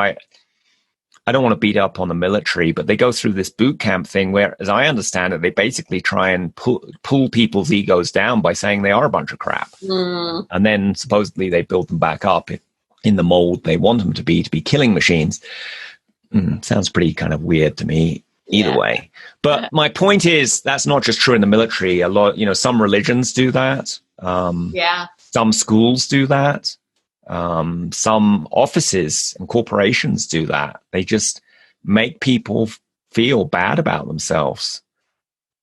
I don't want to beat up on the military, but they go through this boot camp thing where, as I understand it, they basically try and pull people's egos down by saying they are a bunch of crap. And then supposedly they build them back up in the mold they want them to be killing machines. Sounds pretty kind of weird to me either way. But my point is that's not just true in the military. A lot, you know, some religions do that. Some schools do that. Some offices and corporations do that. They just make people feel bad about themselves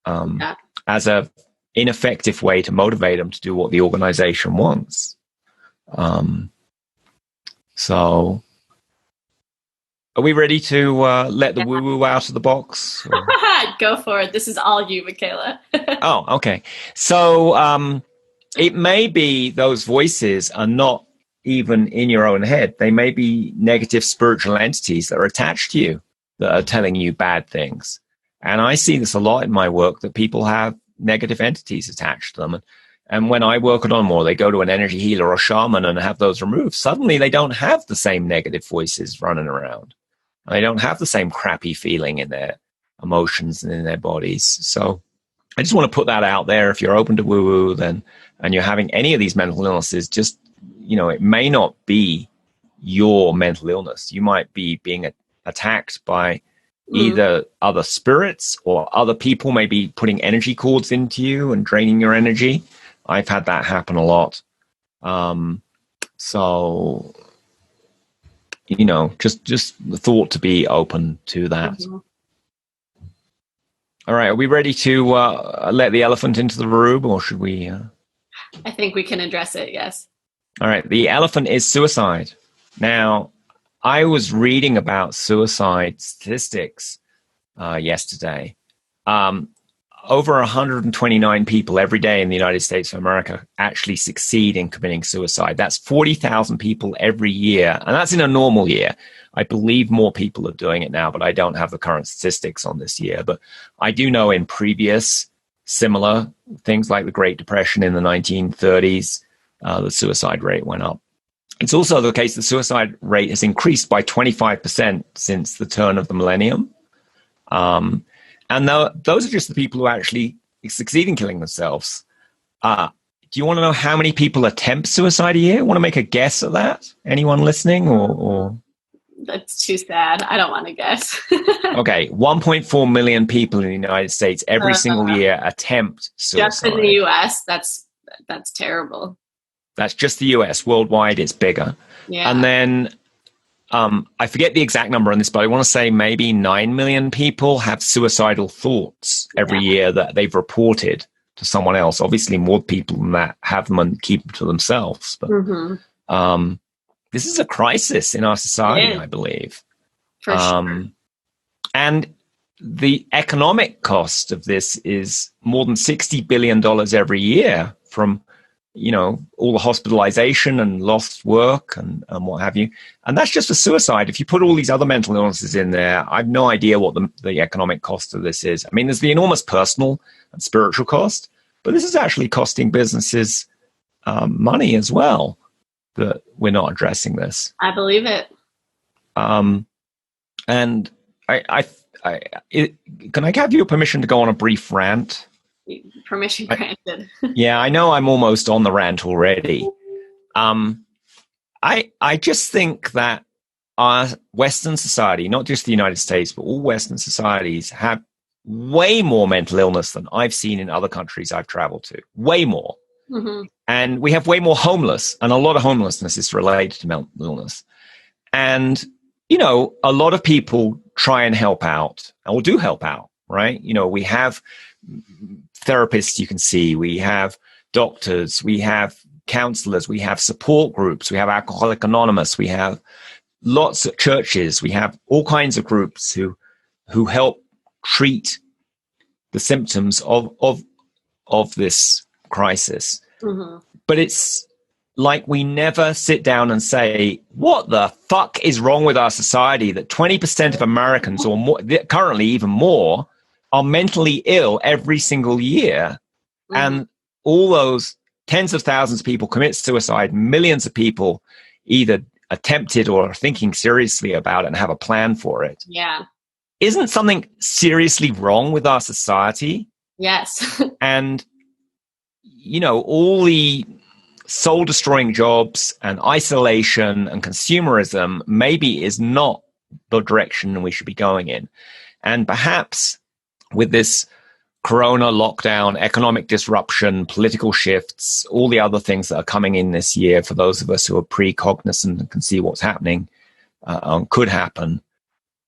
as a ineffective way to motivate them to do what the organization wants. So are we ready to let the woo-woo out of the box? Go for it. This is all you, Michaela. Oh, okay. So it may be those voices are not even in your own head. They may be negative spiritual entities that are attached to you that are telling you bad things. And I see this a lot in my work, that people have negative entities attached to them. And when I work it on more, they go to an energy healer or shaman and have those removed. Suddenly they don't have the same negative voices running around. They don't have the same crappy feeling in their emotions and in their bodies. So I just want to put that out there. If you're open to woo-woo, then, and you're having any of these mental illnesses, just, you know, it may not be your mental illness. You might be being attacked by either other spirits or other people, maybe putting energy cords into you and draining your energy. I've had that happen a lot. So, just the thought to be open to that. Mm-hmm. All right. Are we ready to let the elephant into the room, or should we? I think we can address it. Yes. All right. The elephant is suicide. Now, I was reading about suicide statistics yesterday. Over 129 people every day in the United States of America actually succeed in committing suicide. That's 40,000 people every year. And that's in a normal year. I believe more people are doing it now, but I don't have the current statistics on this year. But I do know in previous similar things like the Great Depression in the 1930s, the suicide rate went up. It's also the case the suicide rate has increased by 25% since the turn of the millennium. And those are just the people who actually succeed in killing themselves. Do you want to know how many people attempt suicide a year? Want to make a guess at that? Anyone listening or? That's too sad. I don't want to guess. Okay. 1.4 million people in the United States every single year attempt suicide. Just in the US, that's terrible. That's just the US. Worldwide, it's bigger. Yeah. And then I forget the exact number on this, but I want to say maybe 9 million people have suicidal thoughts every year that they've reported to someone else. Obviously, more people than that have them and keep them to themselves. But this is a crisis in our society, I believe. For sure. And the economic cost of this is more than $60 billion every year from all the hospitalization and lost work and what have you. And that's just for suicide. If you put all these other mental illnesses in there, I have no idea what the economic cost of this is. I mean, there's the enormous personal and spiritual cost, but this is actually costing businesses money as well, that we're not addressing this. I believe it. And can I have your permission to go on a brief rant? Permission granted. Yeah, I know I'm almost on the rant already. I just think that our Western society, not just the United States, but all Western societies, have way more mental illness than I've seen in other countries I've traveled to. Way more. Mm-hmm. And we have way more homeless, and a lot of homelessness is related to mental illness. And, a lot of people try and help out, or do help out, right? We have therapists you can see, we have doctors, we have counselors, we have support groups, we have Alcoholics Anonymous, we have lots of churches, we have all kinds of groups who help treat the symptoms of this crisis. Mm-hmm. But it's like we never sit down and say, what the fuck is wrong with our society that 20% of Americans, or more, currently even more, are mentally ill every single year. Mm-hmm. And all those tens of thousands of people commit suicide, millions of people either attempted or are thinking seriously about it and have a plan for it. Yeah. Isn't something seriously wrong with our society? Yes. And, all the soul-destroying jobs and isolation and consumerism maybe is not the direction we should be going in. And perhaps with this corona lockdown, economic disruption, political shifts, all the other things that are coming in this year, for those of us who are pre-cognizant and can see what's happening, could happen,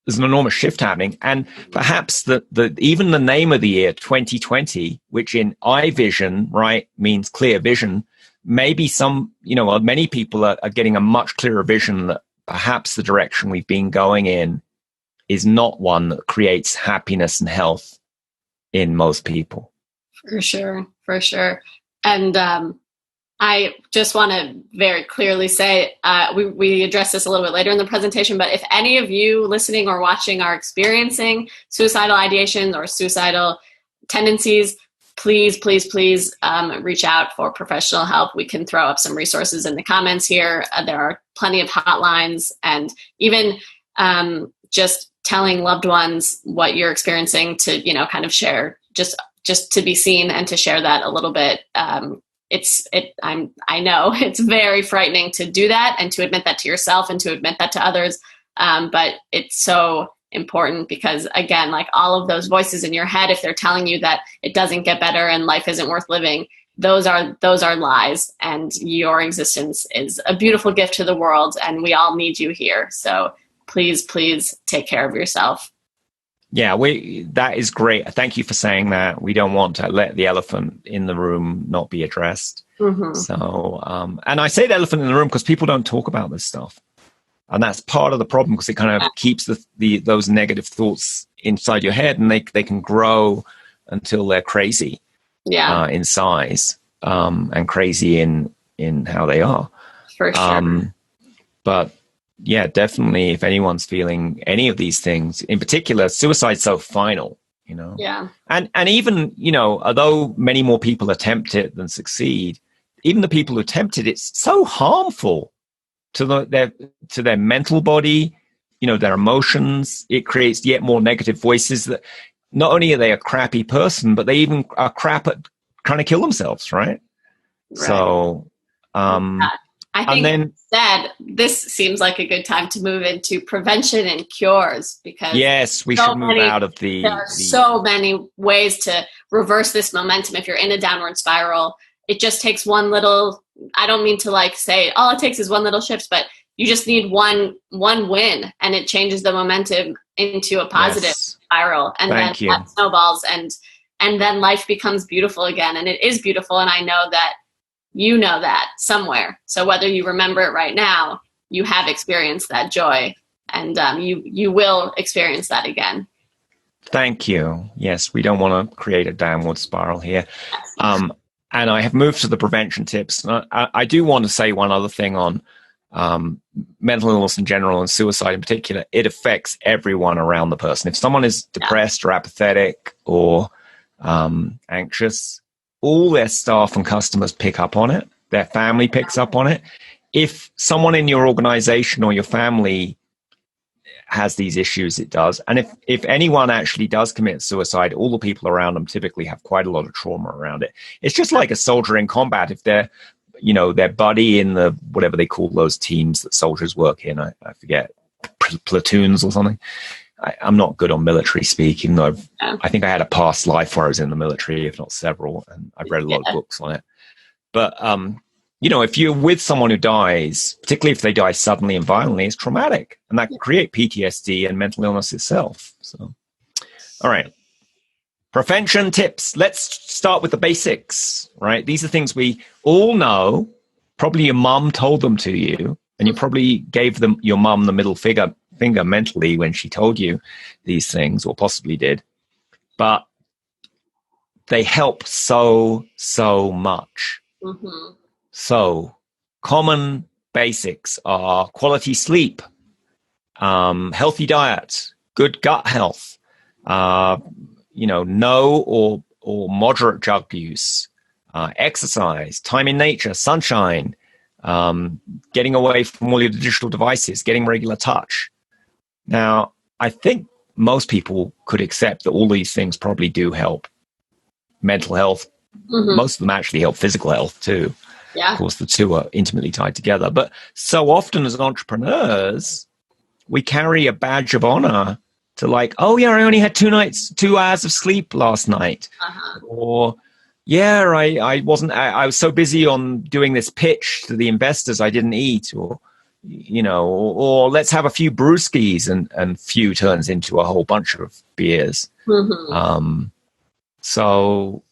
there's an enormous shift happening. And perhaps even the name of the year, 2020, which in eye vision, right, means clear vision, maybe many people are getting a much clearer vision that perhaps the direction we've been going in is not one that creates happiness and health in most people. For sure. And I just want to very clearly say, we address this a little bit later in the presentation, but if any of you listening or watching are experiencing suicidal ideation or suicidal tendencies, please reach out for professional help. We can throw up some resources in the comments here. There are plenty of hotlines, and even just telling loved ones what you're experiencing to, kind of share, just to be seen and to share that a little bit. I know it's very frightening to do that and to admit that to yourself and to admit that to others. But it's so important because, again, like all of those voices in your head, if they're telling you that it doesn't get better and life isn't worth living, those are lies, and your existence is a beautiful gift to the world, and we all need you here. So please take care of yourself. Yeah, that is great. Thank you for saying that. We don't want to let the elephant in the room not be addressed. So, and I say the elephant in the room because people don't talk about this stuff. And that's part of the problem, because it kind of keeps those negative thoughts inside your head, and they can grow until they're crazy in size, and crazy in how they are. For sure. But yeah, definitely, if anyone's feeling any of these things, in particular, suicide's so final, Yeah. And even, although many more people attempt it than succeed, even the people who attempt it, it's so harmful to their mental body, their emotions. It creates yet more negative voices that not only are they a crappy person, but they even are crap at trying to kill themselves, right? So, I think instead, this seems like a good time to move into prevention and cures, because yes, we should move out of there are so many ways to reverse this momentum. If you're in a downward spiral, it just takes one little, I don't mean to say all it takes is one little shift, but you just need one win, and it changes the momentum into a positive spiral, and that snowballs, and then life becomes beautiful again. And it is beautiful, and I know that you know that somewhere. So whether you remember it right now, you have experienced that joy, and you will experience that again. Thank you. Yes, we don't want to create a downward spiral here. And I have moved to the prevention tips. I do want to say one other thing on mental illness in general and suicide in particular. It affects everyone around the person. If someone is depressed or apathetic or anxious, all their staff and customers pick up on it. Their family picks up on it. If someone in your organization or your family has these issues, it does. And if anyone actually does commit suicide, all the people around them typically have quite a lot of trauma around it. It's just like a soldier in combat. If they're, their buddy in the, whatever they call those teams that soldiers work in, I forget, platoons or something. I'm not good on military speak, even though I think I had a past life where I was in the military, if not several, and I've read a lot of books on it. But, if you're with someone who dies, particularly if they die suddenly and violently, it's traumatic, and that can create PTSD and mental illness itself. So, all right. Prevention tips. Let's start with the basics, right? These are things we all know. Probably your mum told them to you, and you probably gave your mum the middle finger mentally when she told you these things, or possibly did. But they help so much. So common basics are quality sleep, healthy diet, good gut health, no or moderate drug use, exercise, time in nature, sunshine, getting away from all your digital devices, getting regular touch. Now, I think most people could accept that all these things probably do help mental health. Most of them actually help physical health too. Yeah. Of course, the two are intimately tied together. But so often as entrepreneurs, we carry a badge of honor to oh yeah, I only had 2 hours of sleep last night. Or yeah, I was so busy on doing this pitch to the investors I didn't eat, or or let's have a few brewskis, and few turns into a whole bunch of beers. So,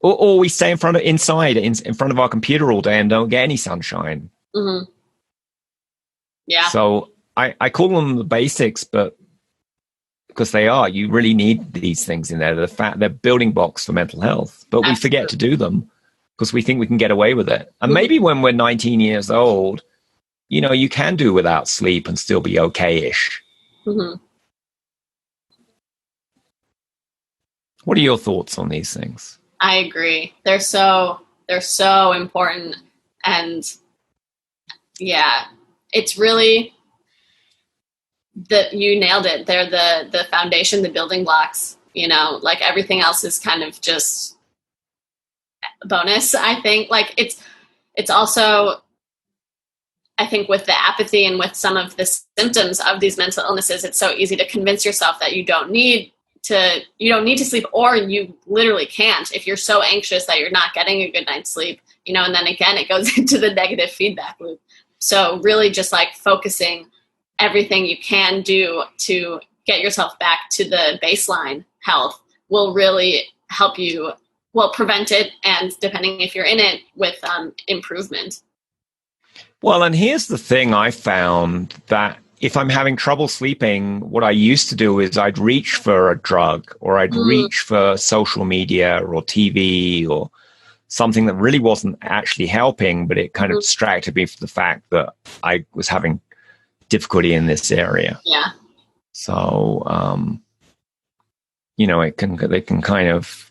or we stay in front of our computer all day and don't get any sunshine. Yeah. So I call them the basics, but because you really need these things in there. They're building blocks for mental health, but we forget to do them because we think we can get away with it. And maybe when we're 19 years old, you can do without sleep and still be okay-ish. What are your thoughts on these things? I agree. They're so important. And yeah, it's really you nailed it. They're the foundation, the building blocks, everything else is kind of just bonus. I think it's also, I think with the apathy and with some of the symptoms of these mental illnesses, it's so easy to convince yourself that you don't need you don't need to sleep, or you literally can't if you're so anxious that you're not getting a good night's sleep, and then again, it goes into the negative feedback loop. So really just like focusing everything you can do to get yourself back to the baseline health will really help you, prevent it, and depending if you're in it, with improvement. Well, and here's the thing I found, that if I'm having trouble sleeping, what I used to do is I'd reach for a drug, or I'd reach for social media or TV or something that really wasn't actually helping, but it kind of distracted me from the fact that I was having difficulty in this area. Yeah. So, they can kind of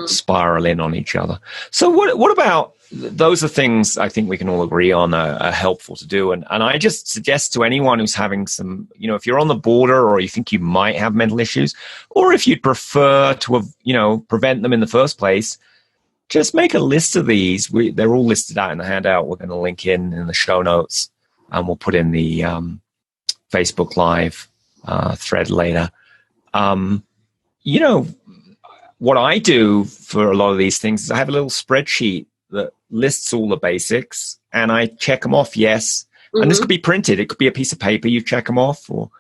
spiral in on each other. So what about, those are things I think we can all agree on are helpful to do. And I just suggest to anyone who's having some, if you're on the border, or you think you might have mental issues, or if you'd prefer to, prevent them in the first place, just make a list of these. They're all listed out in the handout. We're going to link in the show notes, and we'll put in the Facebook Live thread later. What I do for a lot of these things is I have a little spreadsheet that lists all the basics, and I check them off, yes. And this could be printed. It could be a piece of paper. You check them off or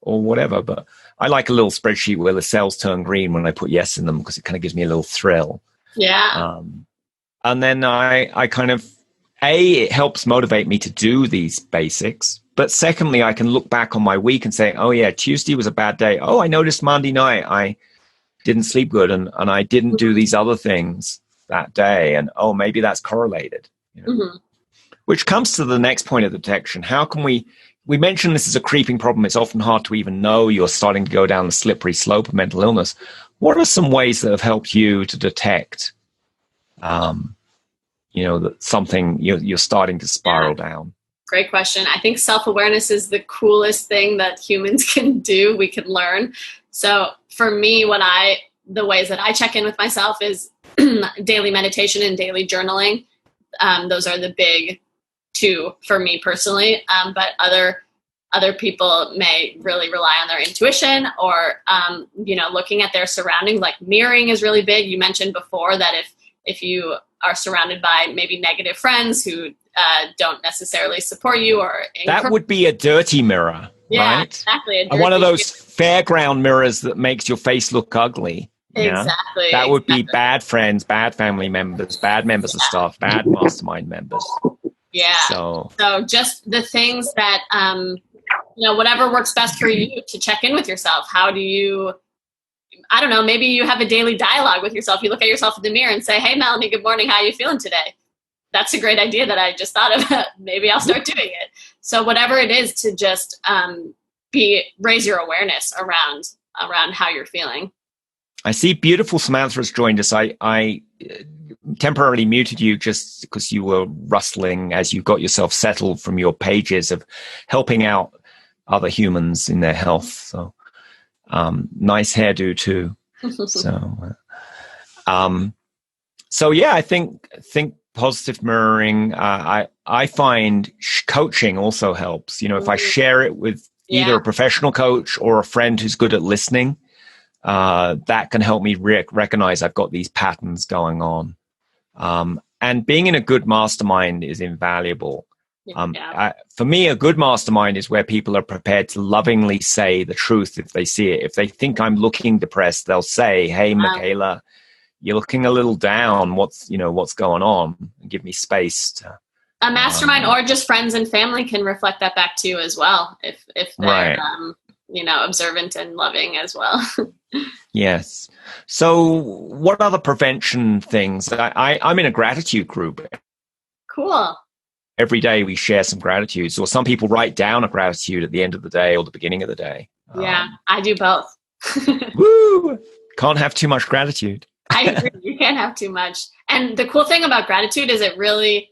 whatever. But I like a little spreadsheet where the cells turn green when I put yes in them, because it kind of gives me a little thrill. Yeah. And then I kind of, it helps motivate me to do these basics. But secondly, I can look back on my week and say, oh yeah, Tuesday was a bad day. Oh, I noticed Monday night I didn't sleep good, and I didn't do these other things that day. And oh, maybe that's correlated. Which comes to the next point of detection. How can we mentioned this is a creeping problem. It's often hard to even know you're starting to go down the slippery slope of mental illness. What are some ways that have helped you to detect, that something you're starting to spiral down? Great question. I think self-awareness is the coolest thing that humans can do, we can learn. So for me, the ways that I check in with myself is daily meditation and daily journaling. Those are the big two for me personally. But other people may really rely on their intuition, or, looking at their surroundings. Like mirroring is really big. You mentioned before that if you are surrounded by maybe negative friends who don't necessarily support you, or that would be a dirty mirror, yeah, right? Exactly. One of those fairground mirrors that makes your face look ugly. Exactly. That would be bad friends, bad family members, bad members of staff, bad mastermind members. Yeah. So just the things that, whatever works best for you to check in with yourself. How do you, I don't know, maybe you have a daily dialogue with yourself. You look at yourself in the mirror and say, hey, Melanie, good morning. How are you feeling today? That's a great idea that I just thought of. Maybe I'll start doing it. So whatever it is, to just raise your awareness around how you're feeling. I see beautiful Samantha has joined us. I temporarily muted you just because you were rustling as you got yourself settled from your pages of helping out other humans in their health. So nice hairdo too. So yeah, I think positive mirroring. I find coaching also helps. If I share it with either a professional coach or a friend who's good at listening, that can help me recognize I've got these patterns going on. And being in a good mastermind is invaluable. For me, a good mastermind is where people are prepared to lovingly say the truth if they see it. If they think I'm looking depressed, they'll say, hey, Michaela, you're looking a little down. What's going on? And give me space to. A mastermind or just friends and family can reflect that back to you as well. If they're, observant and loving as well. Yes. So what other prevention things? I'm in a gratitude group. Cool. Every day we share some gratitudes, or some people write down a gratitude at the end of the day or the beginning of the day. Yeah, I do both. Woo! Can't have too much gratitude. I agree. You can't have too much. And the cool thing about gratitude is it really,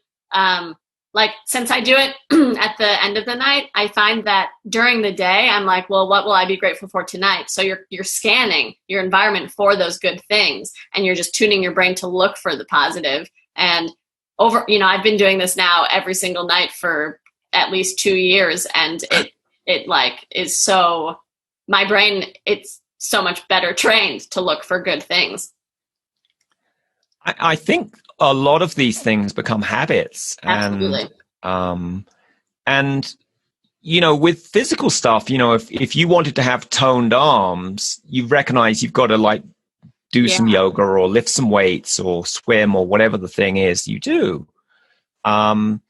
since I do it at the end of the night, I find that during the day, I'm like, well, what will I be grateful for tonight? So you're scanning your environment for those good things, and you're just tuning your brain to look for the positive. And I've been doing this now every single night for at least 2 years, and it is so, my brain, it's so much better trained to look for good things. I think a lot of these things become habits. Absolutely. And with physical stuff, if you wanted to have toned arms, you recognize you've got to like do some yoga or lift some weights or swim or whatever the thing is you do. And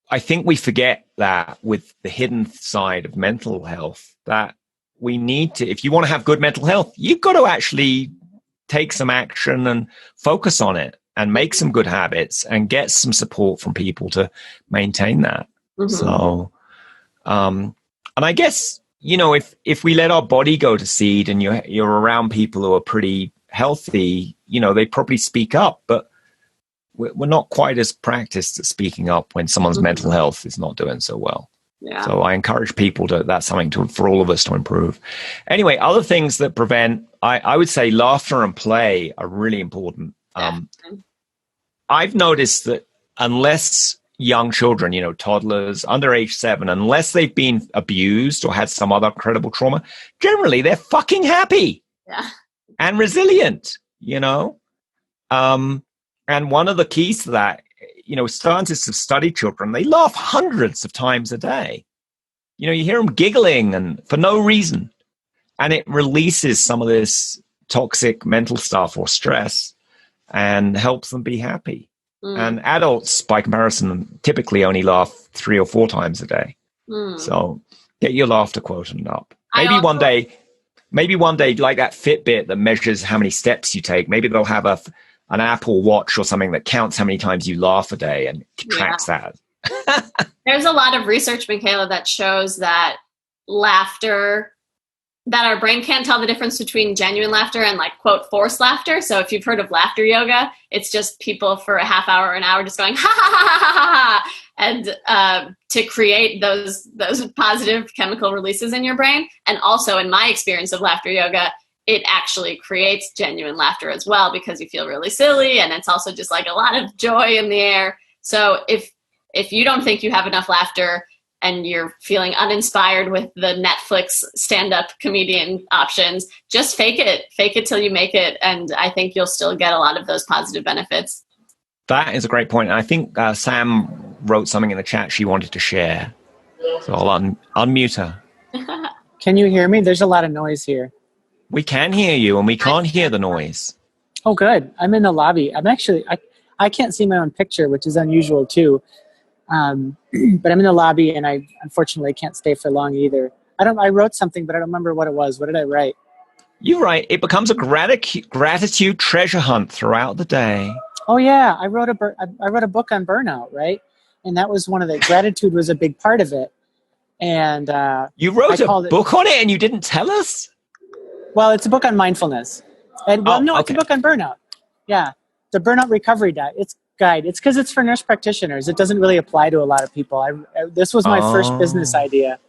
I think we forget that with the hidden side of mental health, that we need to, if you want to have good mental health, you've got to actually take some action and focus on it and make some good habits and get some support from people to maintain that. Mm-hmm. So, and I guess, if we let our body go to seed and you're around people who are pretty healthy, they probably speak up, but we're not quite as practiced at speaking up when someone's mental health is not doing so well. Yeah. So I encourage people that's something for all of us to improve. Anyway, other things that prevent, I would say laughter and play are really important. I've noticed that unless young children, toddlers under age 7, unless they've been abused or had some other credible trauma, generally they're fucking happy and resilient, and one of the keys to that, scientists have studied children. They laugh hundreds of times a day. You hear them giggling and for no reason. And it releases some of this toxic mental stuff or stress and helps them be happy. And adults, by comparison, typically only laugh 3 or 4 times a day. So get your laughter quotient up. Maybe one day, like that Fitbit that measures how many steps you take, maybe they'll have an Apple Watch or something that counts how many times you laugh a day and tracks that. There's a lot of research, Michaela, that shows that laughter, that our brain can't tell the difference between genuine laughter and like, quote, forced laughter. So if you've heard of laughter yoga, it's just people for a half hour or an hour just going, ha, ha, ha, ha, ha, ha. And to create those positive chemical releases in your brain. And also in my experience of laughter yoga, it actually creates genuine laughter as well, because you feel really silly. And it's also just like a lot of joy in the air. So if you don't think you have enough laughter and you're feeling uninspired with the Netflix stand-up comedian options, just fake it till you make it. And I think you'll still get a lot of those positive benefits. That is a great point. I think Sam wrote something in the chat she wanted to share. So I'll unmute her. Can you hear me? There's a lot of noise here. We can hear you, and we can't hear the noise. Oh, good. I'm in the lobby. I can't see my own picture, which is unusual too. But I'm in the lobby, and I unfortunately can't stay for long either. I wrote something, but I don't remember what it was. What did I write? You write, it becomes a gratitude treasure hunt throughout the day. Oh yeah, I wrote a book on burnout, right? And that was one of the gratitude was a big part of it. And you wrote a book on it, and you didn't tell us. Well, it's a book on mindfulness. And It's a book on burnout. Yeah. The Burnout Recovery Guide. It's because it's for nurse practitioners. It doesn't really apply to a lot of people. This was my first business idea,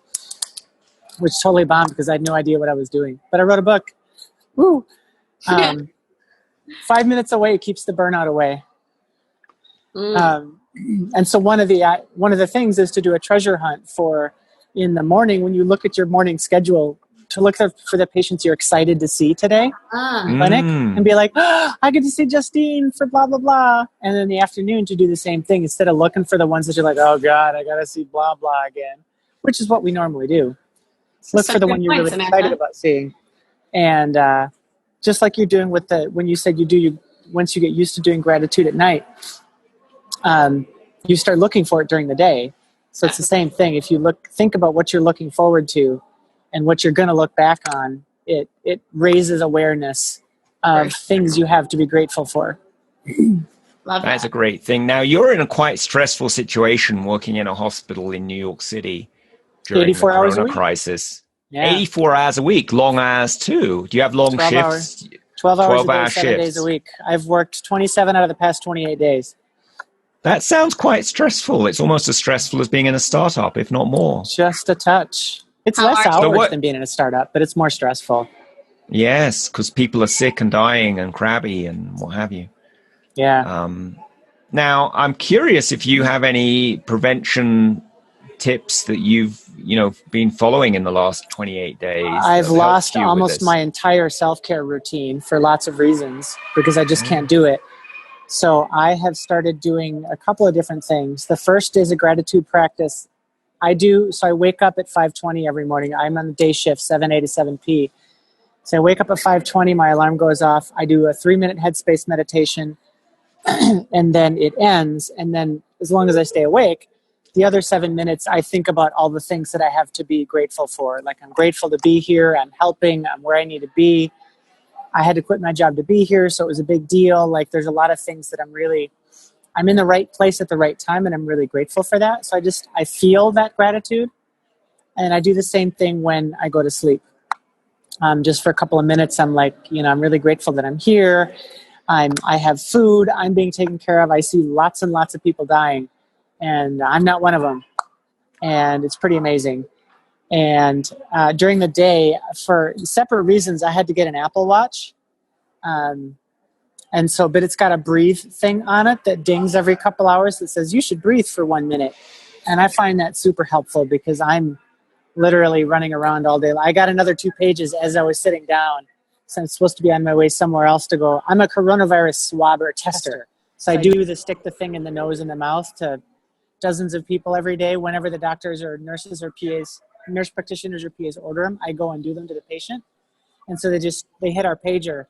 which totally bombed because I had no idea what I was doing. But I wrote a book. Woo! 5 minutes away keeps the burnout away. And so one of the things is to do a treasure hunt for in the morning when you look at your morning schedule, to look for the patients you're excited to see today clinic and be like, I get to see Justine for blah, blah, blah. And then in the afternoon to do the same thing instead of looking for the ones that you're like, oh God, I got to see blah, blah again, which is what we normally do. Look for the one you're really excited about seeing. And just like you're doing with when you said once you get used to doing gratitude at night, you start looking for it during the day. So it's the same thing. If you think about what you're looking forward to, and what you're going to look back on, it raises awareness of things you have to be grateful for. Love that. That's a great thing. Now, you're in a quite stressful situation working in a hospital in New York City during the corona crisis. Yeah. 84 hours a week, long hours too. Do you have long shifts? 12 hours a day, 7 days a week. I've worked 27 out of the past 28 days. That sounds quite stressful. It's almost as stressful as being in a startup, if not more. Just a touch. It's less hours than being in a startup, but it's more stressful. Yes, because people are sick and dying and crabby and what have you. Yeah. Now, I'm curious if you have any prevention tips that you've, been following in the last 28 days? I've lost almost my entire self-care routine for lots of reasons because I just can't do it. So I have started doing a couple of different things. The first is a gratitude practice. I wake up at 5:20 every morning. I'm on the day shift, 7A to 7P. So I wake up at 5:20, my alarm goes off. I do a 3-minute headspace meditation, and then it ends. And then as long as I stay awake, the other 7 minutes, I think about all the things that I have to be grateful for. Like, I'm grateful to be here. I'm helping. I'm where I need to be. I had to quit my job to be here, so it was a big deal. Like, there's a lot of things that I'm in the right place at the right time, and I'm really grateful for that. So I feel that gratitude. And I do the same thing when I go to sleep. Just for a couple of minutes, I'm like, I'm really grateful that I'm here. I have food. I'm being taken care of. I see lots and lots of people dying, and I'm not one of them. And it's pretty amazing. And during the day, for separate reasons, I had to get an Apple Watch. But it's got a breathe thing on it that dings every couple hours that says, you should breathe for 1 minute. And I find that super helpful because I'm literally running around all day. I got another 2 pages as I was sitting down. So I'm supposed to be on my way somewhere else to go. I'm a coronavirus swabber tester. So I do stick the thing in the nose and the mouth to dozens of people every day. Whenever the doctors or nurses or PAs, nurse practitioners or PAs order them, I go and do them to the patient. And so they hit our pager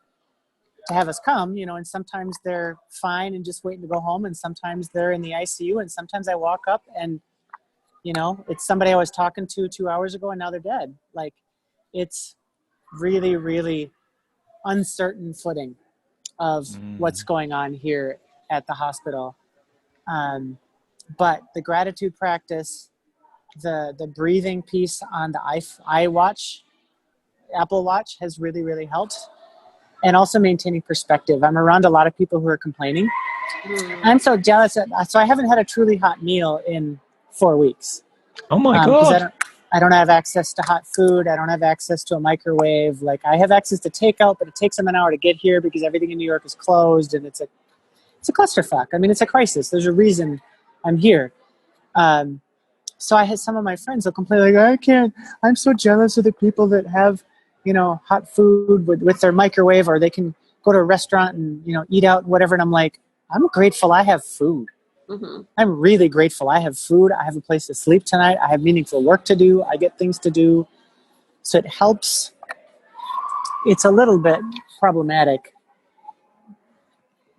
to have us come, and sometimes they're fine and just waiting to go home. And sometimes they're in the ICU. And sometimes I walk up and, it's somebody I was talking to 2 hours ago and now they're dead. Like, it's really, really uncertain footing of what's going on here at the hospital. But the gratitude practice, the breathing piece on the iWatch, Apple Watch has really, really helped. And also maintaining perspective. I'm around a lot of people who are complaining. I'm so jealous. So I haven't had a truly hot meal in 4 weeks. Oh my God. I don't have access to hot food. I don't have access to a microwave. Like, I have access to takeout, but it takes them an hour to get here because everything in New York is closed, and it's a clusterfuck. I mean, it's a crisis. There's a reason I'm here. So I had some of my friends that complain, like, I'm so jealous of the people that have, hot food with their microwave, or they can go to a restaurant and, eat out, whatever. And I'm like, I'm grateful I have food. Mm-hmm. I'm really grateful I have food. I have a place to sleep tonight. I have meaningful work to do. I get things to do. So it helps. It's a little bit problematic.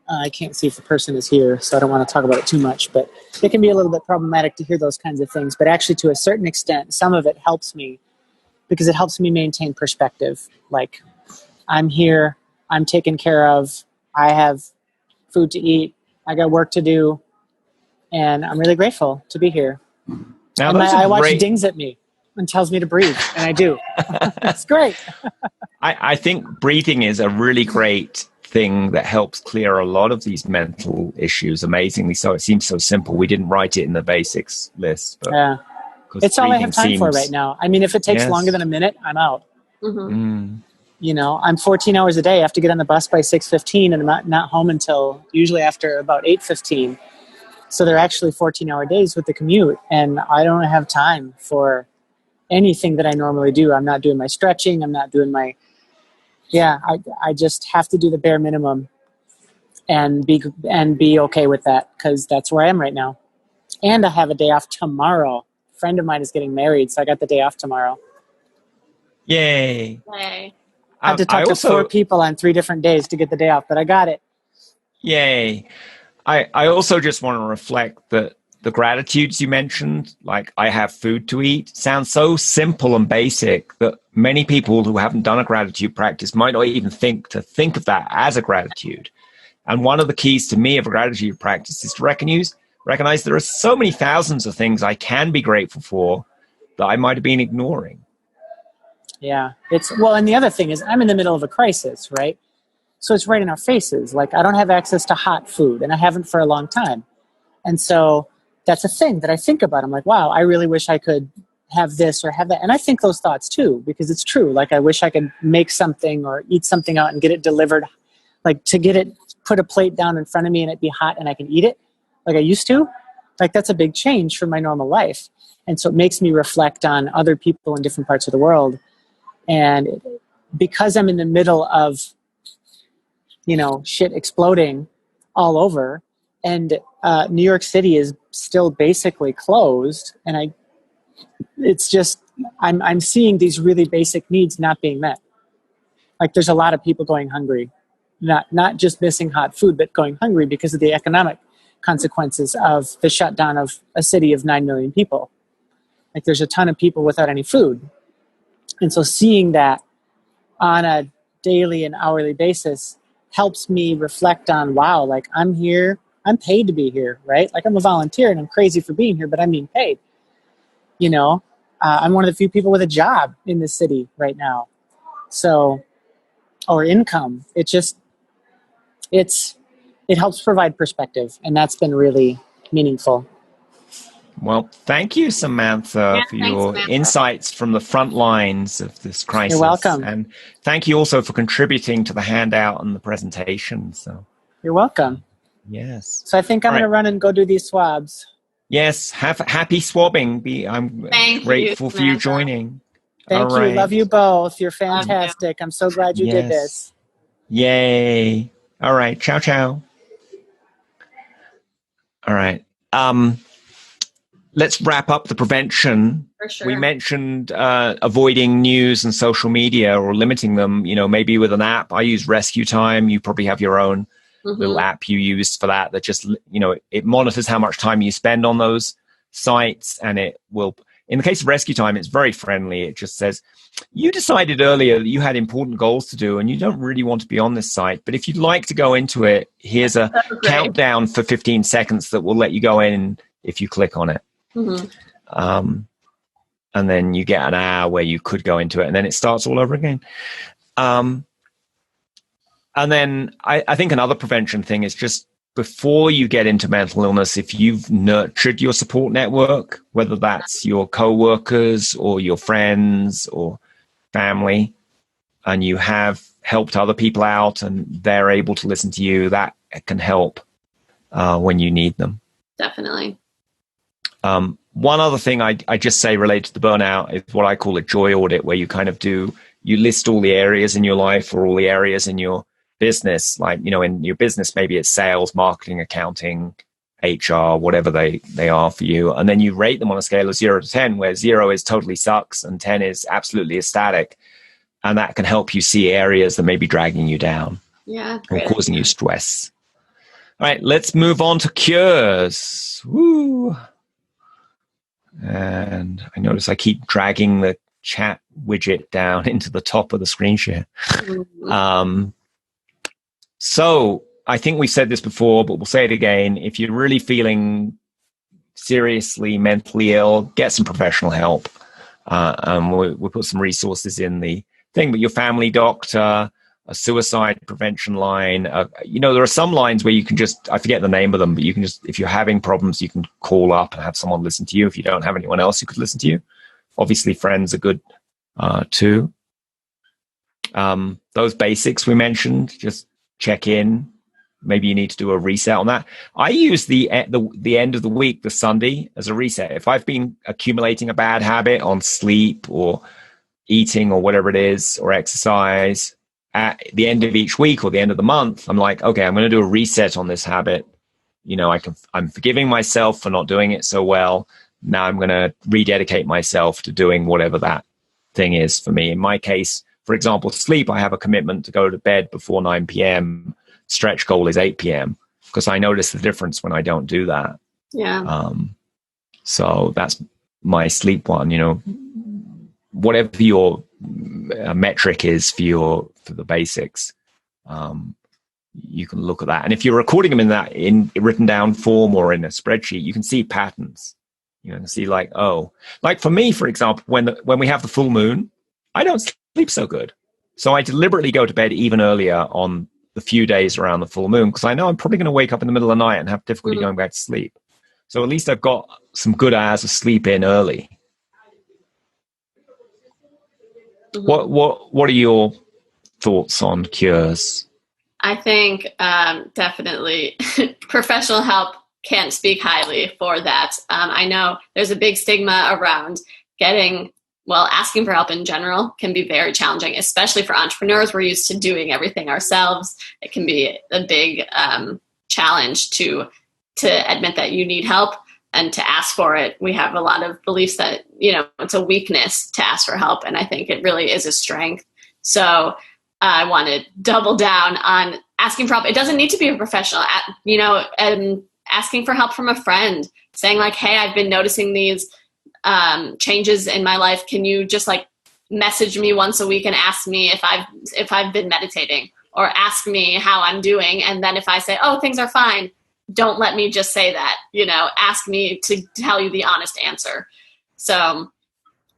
I can't see if the person is here, so I don't want to talk about it too much. But it can be a little bit problematic to hear those kinds of things. But actually, to a certain extent, some of it helps me because it helps me maintain perspective. Like, I'm here. I'm taken care of. I have food to eat. I got work to do. And I'm really grateful to be here. Now, and my iWatch dings at me and tells me to breathe, and I do. It's great. I think breathing is a really great thing that helps clear a lot of these mental issues, amazingly so. It seems so simple. We didn't write it in the basics list. But yeah. It's all I have time for right now. I mean, if it takes longer than a minute, I'm out. Mm-hmm. I'm 14 hours a day. I have to get on the bus by 6:15, and I'm not home until usually after about 8:15. So they're actually 14-hour days with the commute, and I don't have time for anything that I normally do. I'm not doing my stretching. I'm not doing my, I just have to do the bare minimum and be okay with that because that's where I am right now. And I have a day off tomorrow. A friend of mine is getting married, so I got the day off tomorrow. Yay. Yay. I had to talk to 4 people on 3 different days to get the day off, but I got it. Yay. I also just want to reflect that the gratitudes you mentioned, like I have food to eat, sounds so simple and basic that many people who haven't done a gratitude practice might not even think of that as a gratitude. And one of the keys to me of a gratitude practice is to recognize there are so many thousands of things I can be grateful for that I might have been ignoring. Yeah. And the other thing is I'm in the middle of a crisis, right? So it's right in our faces. Like, I don't have access to hot food, and I haven't for a long time. And so that's a thing that I think about. I'm like, wow, I really wish I could have this or have that. And I think those thoughts too, because it's true. Like, I wish I could make something or eat something out and get it delivered, like to get it, put a plate down in front of me and it be hot and I can eat it like I used to. Like, that's a big change from my normal life. And so it makes me reflect on other people in different parts of the world. And because I'm in the middle of, shit exploding all over, and New York City is still basically closed, and I'm seeing these really basic needs not being met. Like, there's a lot of people going hungry, not just missing hot food, but going hungry because of the economic consequences of the shutdown of a city of 9 million people. Like, there's a ton of people without any food. And so seeing that on a daily and hourly basis helps me reflect on, wow, like, I'm here, I'm paid to be here, right? Like, I'm a volunteer and I'm crazy for being here, but I'm being paid. I'm one of the few people with a job in this city right now. So, or income. It helps provide perspective, and that's been really meaningful. Well, thank you, Samantha, for your insights from the front lines of this crisis. You're welcome. And thank you also for contributing to the handout and the presentation. So you're welcome. Yes. So I think I'm going to run and go do these swabs. Yes. Have happy swabbing. I'm grateful for you joining. Thank you. Love you both. You're fantastic. I'm so glad you did this. Yay. All right. Ciao, ciao. All right. Let's wrap up the prevention. For sure. We mentioned avoiding news and social media or limiting them, maybe with an app. I use Rescue Time. You probably have your own little app you use for that just, it monitors how much time you spend on those sites. And it will, in the case of Rescue Time, it's very friendly. It just says, you decided earlier that you had important goals to do and you don't really want to be on this site. But if you'd like to go into it, here's a countdown for 15 seconds that will let you go in if you click on it. And then you get an hour where you could go into it, and then it starts all over again. And then I think another prevention thing is just before you get into mental illness, if you've nurtured your support network, whether that's your coworkers or your friends or family, and you have helped other people out and they're able to listen to you, that can help when you need them. Definitely. One other thing I just say related to the burnout is what I call a joy audit, where you kind of you list all the areas in your life or all the areas in your business. Like, in your business, maybe it's sales, marketing, accounting, HR, whatever they are for you. And then you rate them on a scale of 0 to 10, where 0 is totally sucks and 10 is absolutely ecstatic. And that can help you see areas that may be dragging you down or causing you stress. All right, let's move on to cures. Woo! And I notice I keep dragging the chat widget down into the top of the screen share. So I think we've said this before, but we'll say it again. If you're really feeling seriously mentally ill, get some professional help. We'll put some resources in the thing, but your family doctor, a suicide prevention line. There are some lines where you can I forget the name of them, but you can just, if you're having problems, you can call up and have someone listen to you. If you don't have anyone else who could listen to you, obviously friends are good too. Those basics we mentioned, just check in. Maybe you need to do a reset on that. I use the end of the week, the Sunday, as a reset. If I've been accumulating a bad habit on sleep or eating or whatever it is, or exercise, at the end of each week or the end of the month, I'm like, okay, I'm going to do a reset on this habit. I'm forgiving myself for not doing it so well. Now I'm going to rededicate myself to doing whatever that thing is for me. In my case, for example, sleep, I have a commitment to go to bed before 9 p.m. Stretch goal is 8 p.m. because I notice the difference when I don't do that. Yeah. So that's my sleep one, whatever your metric is for the basics, you can look at that. And if you're recording them in written down form or in a spreadsheet, you can see patterns. You can see like for me, for example, when we have the full moon, I don't sleep so good. So I deliberately go to bed even earlier on the few days around the full moon, because I know I'm probably going to wake up in the middle of the night and have difficulty going back to sleep. So at least I've got some good hours of sleep in early. What are your thoughts on cures? I think definitely professional help can't speak highly for that. I know there's a big stigma around asking for help in general can be very challenging, especially for entrepreneurs. We're used to doing everything ourselves. It can be a big challenge to admit that you need help and to ask for it. We have a lot of beliefs that, it's a weakness to ask for help. And I think it really is a strength. So I want to double down on asking for help. It doesn't need to be a professional, and asking for help from a friend, saying like, hey, I've been noticing these changes in my life. Can you just like message me once a week and ask me if I've been meditating, or ask me how I'm doing. And then if I say, oh, things are fine, don't let me just say that, ask me to tell you the honest answer. So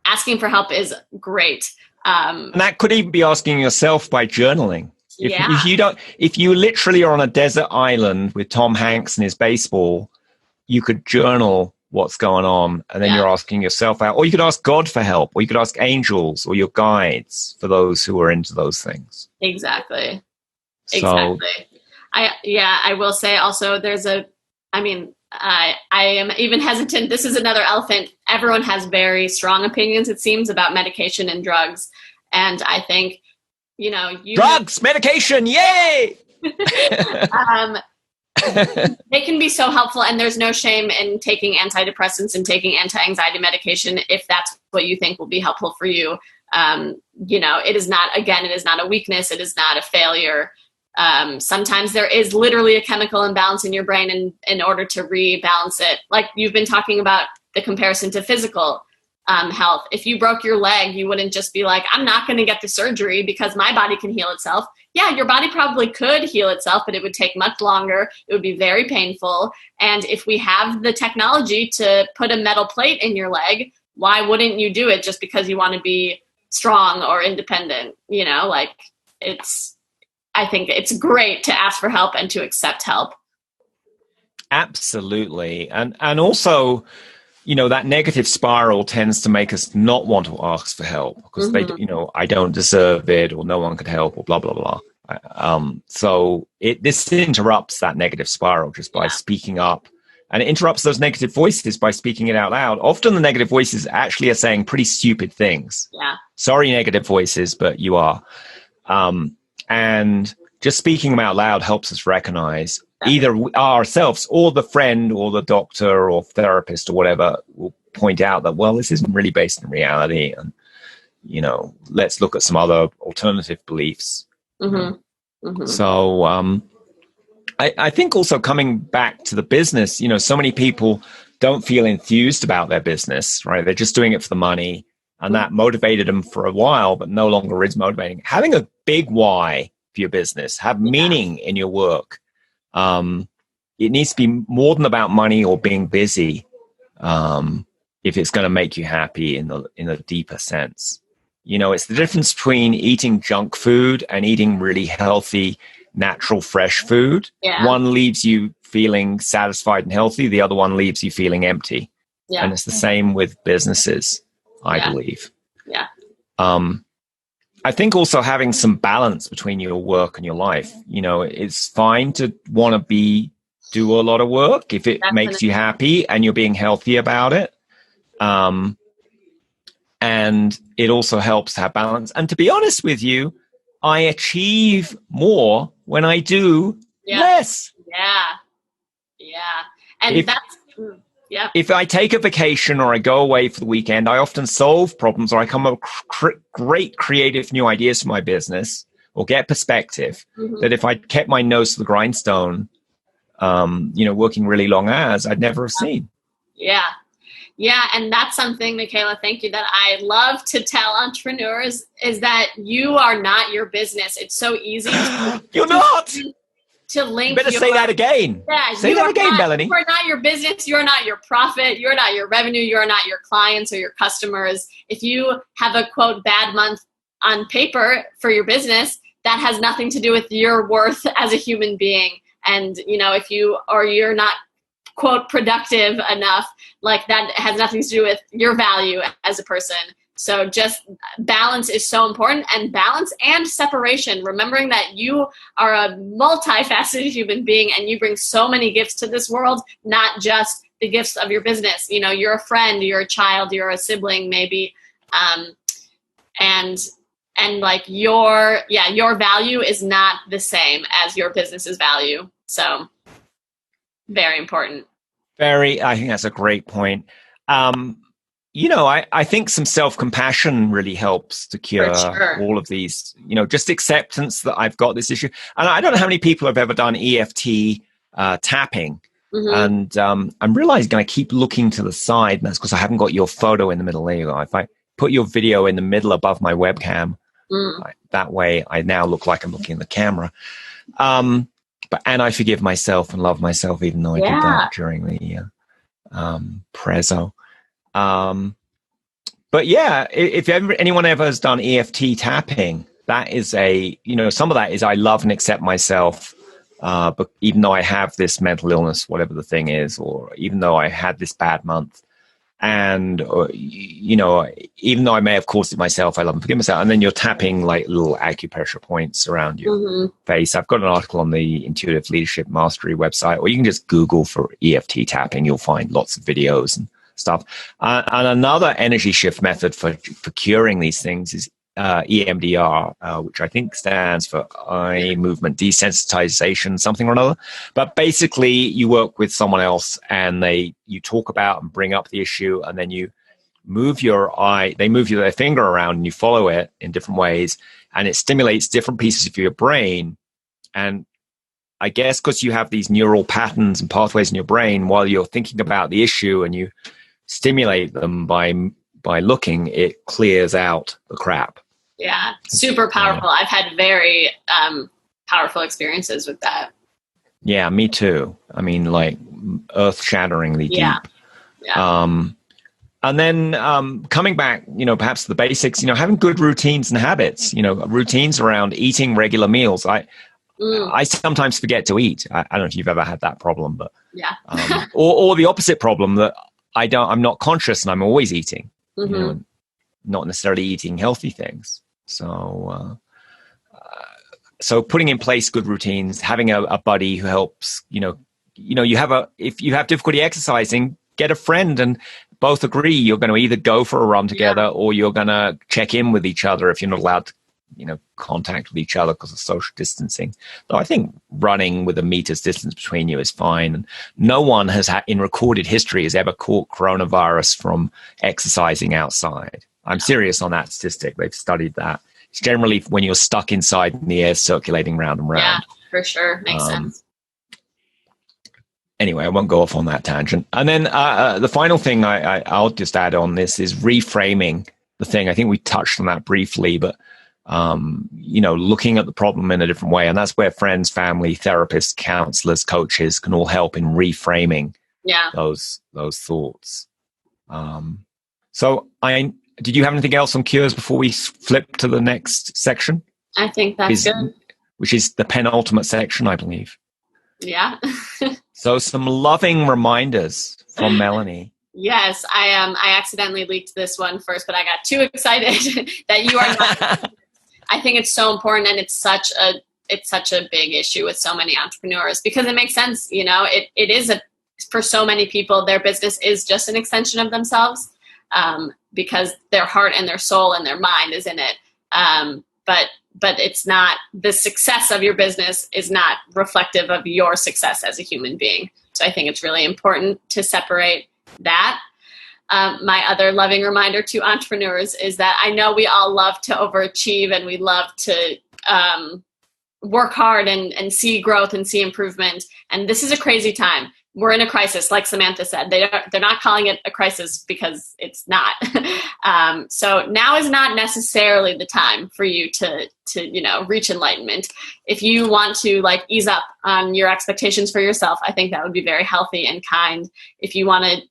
asking for help is great. And that could even be asking yourself by journaling. If you literally are on a desert island with Tom Hanks and his baseball, you could journal what's going on, and then you're asking yourself out, or you could ask God for help, or you could ask angels or your guides for those who are into those things. Exactly. So, I will say also I am even hesitant. This is another elephant. Everyone has very strong opinions, it seems, about medication and drugs. And I think, drugs, medication, yay! They can be so helpful, and there's no shame in taking antidepressants and taking anti-anxiety medication if that's what you think will be helpful for you. It is not a weakness. It is not a failure. Sometimes there is literally a chemical imbalance in your brain, and in order to rebalance it, like you've been talking about the comparison to physical health. If you broke your leg, you wouldn't just be like, I'm not going to get the surgery because my body can heal itself. Yeah, your body probably could heal itself, but it would take much longer. It would be very painful. And if we have the technology to put a metal plate in your leg, why wouldn't you do it just because you want to be strong or independent? I think it's great to ask for help and to accept help. Absolutely. And also, that negative spiral tends to make us not want to ask for help because I don't deserve it, or no one could help, or blah, blah, blah. So this interrupts that negative spiral just by speaking up, and it interrupts those negative voices by speaking it out loud. Often the negative voices actually are saying pretty stupid things. Yeah. Sorry, negative voices, but you are. And just speaking them out loud helps us recognize either ourselves or the friend or the doctor or therapist or whatever will point out that, well, this isn't really based in reality. And, let's look at some other alternative beliefs. Mm-hmm. Mm-hmm. So I think also coming back to the business, so many people don't feel enthused about their business, right? They're just doing it for the money. And that motivated them for a while, but no longer is motivating. Having a big why for your business, have meaning in your work. It needs to be more than about money or being busy. If it's going to make you happy in a deeper sense, it's the difference between eating junk food and eating really healthy, natural, fresh food. Yeah. One leaves you feeling satisfied and healthy. The other one leaves you feeling empty. Yeah. And it's the same with businesses, I believe. Yeah. I think also having some balance between your work and your life. It's fine to want to do a lot of work if it makes you happy and you're being healthy about it. And it also helps to have balance. And to be honest with you, I achieve more when I do less. Yeah. Yeah. And if I take a vacation or I go away for the weekend, I often solve problems, or I come up with great creative new ideas for my business, or get perspective that if I kept my nose to the grindstone, working really long hours, I'd never have seen. Yeah. Yeah. And that's something, Michaela, thank you, that I love to tell entrepreneurs is that you are not your business. It's so easy. You're not. To link. You better say that again. Yeah, say that again, Melanie. You are not your business. You are not your profit. You are not your revenue. You are not your clients or your customers. If you have a, quote, bad month on paper for your business, that has nothing to do with your worth as a human being. And, if you're not, quote, productive enough, like that has nothing to do with your value as a person. So just balance is so important, and balance and separation, remembering that you are a multifaceted human being and you bring so many gifts to this world, not just the gifts of your business. You know, you're a friend, you're a child, you're a sibling maybe. And like your value is not the same as your business's value. So very important. I think that's a great point. You know, I think some self-compassion really helps to cure all of these, you know, just acceptance that I've got this issue. And I don't know how many people have ever done EFT tapping. And I'm realizing I keep looking to the side, and that's because I haven't got your photo in the middle. There you go. If I put your video in the middle above my webcam, that way I now look like I'm looking at the camera. And I forgive myself and love myself, even though I did that during the prezzo. But yeah, if anyone ever has done EFT tapping, that is some of that is I love and accept myself. But even though I have this mental illness, whatever the thing is, or even though I had this bad month, and you know, even though I may have caused it myself, I love and forgive myself. And then you're tapping like little acupressure points around your face. I've got an article on the Intuitive Leadership Mastery website, or you can just Google for EFT tapping. You'll find lots of videos and stuff. And another energy shift method for curing these things is EMDR, which I think stands for eye movement desensitization, something or another. But basically, you work with someone else, and you talk about and bring up the issue, and then you move your eye. They move their finger around, and you follow it in different ways, and it stimulates different pieces of your brain. And I guess because you have these neural patterns and pathways in your brain while you're thinking about the issue, and you stimulate them by looking, it clears out the crap. Yeah, super powerful. I've had very powerful experiences with that. Yeah, me too. I mean, like earth-shatteringly deep. Yeah. And then coming back, you know, perhaps the basics, you know, having good routines and habits, you know, routines around eating regular meals. I sometimes forget to eat. I don't know if you've ever had that problem, but or the opposite problem that I'm not conscious and I'm always eating, you know, not necessarily eating healthy things. So, so putting in place good routines, having a buddy who helps, you know, if you have difficulty exercising, get a friend and both agree you're going to either go for a run together or you're going to check in with each other if you're not allowed to, you know, contact with each other because of social distancing. Though I think running with a meter's distance between you is fine. And no one in recorded history has ever caught coronavirus from exercising outside. I'm serious on that statistic. They've studied that. It's generally when you're stuck inside and the air's circulating round and round. Yeah, for sure. Makes sense. Anyway, I won't go off on that tangent. And then the final thing I'll just add on this is reframing the thing. I think we touched on that briefly, but you know, looking at the problem in a different way. And that's where friends, family, therapists, counselors, coaches can all help in reframing those thoughts. So did you have anything else on cures before we flip to the next section? I think that's good. Which is the penultimate section, I believe. Yeah. So some loving reminders from Melanie. Yes, I accidentally leaked this one first, but I got too excited that you are not. I think it's so important, and it's such a big issue with so many entrepreneurs because it makes sense. You know, it is for so many people, their business is just an extension of themselves. Because their heart and their soul and their mind is in it. But it's not, the success of your business is not reflective of your success as a human being. So I think it's really important to separate that. My other loving reminder to entrepreneurs is that I know we all love to overachieve and we love to work hard and see growth and see improvement. And this is a crazy time. We're in a crisis, like Samantha said. They're not calling it a crisis because it's not. So now is not necessarily the time for you to reach enlightenment. If you want to like ease up on your expectations for yourself, I think that would be very healthy and kind. If you want to,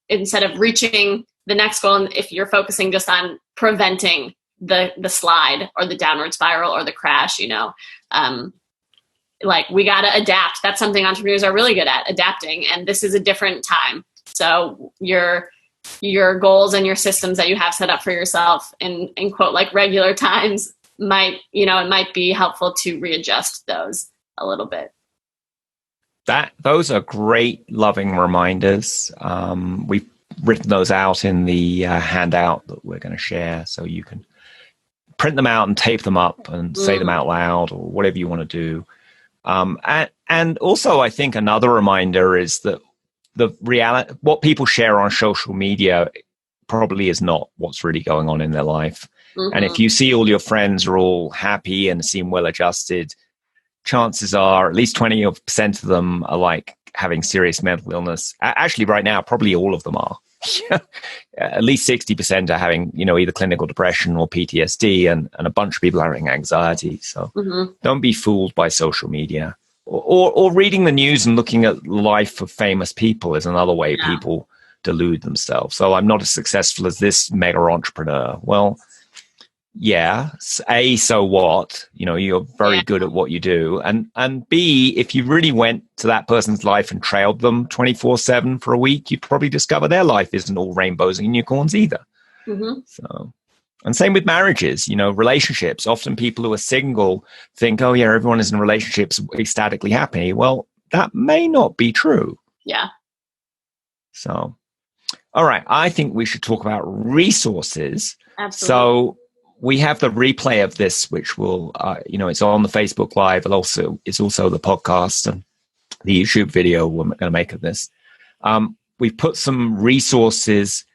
instead of reaching the next goal, and if you're focusing just on preventing the slide or the downward spiral or the crash, like we got to adapt. That's something entrepreneurs are really good at, adapting. And this is a different time. So you're your goals and your systems that you have set up for yourself in quote, like regular times might, it might be helpful to readjust those a little bit. Those are great, loving reminders. We've written those out in the handout that we're going to share, so you can print them out and tape them up and say them out loud or whatever you want to do. And also, I think another reminder is that the reality, what people share on social media probably is not what's really going on in their life. And if you see all your friends are all happy and seem well adjusted, chances are at least 20% of them are like having serious mental illness. Actually, right now, probably all of them are. At least 60% are having, either clinical depression or PTSD, and a bunch of people are having anxiety. So don't be fooled by social media. Or reading the news and looking at the life of famous people is another way people delude themselves. So I'm not as successful as this mega entrepreneur. Well, yeah, A, so what? You're very good at what you do. And B, if you really went to that person's life and trailed them 24/7 for a week, you'd probably discover their life isn't all rainbows and unicorns either. So, and same with marriages, relationships. Often people who are single think, oh yeah, everyone is in relationships ecstatically happy. Well, that may not be true. Yeah. So, all right. I think we should talk about resources. Absolutely. So we have the replay of this, which will, it's on the Facebook Live. It's also the podcast and the YouTube video we're going to make of this. We've put some resources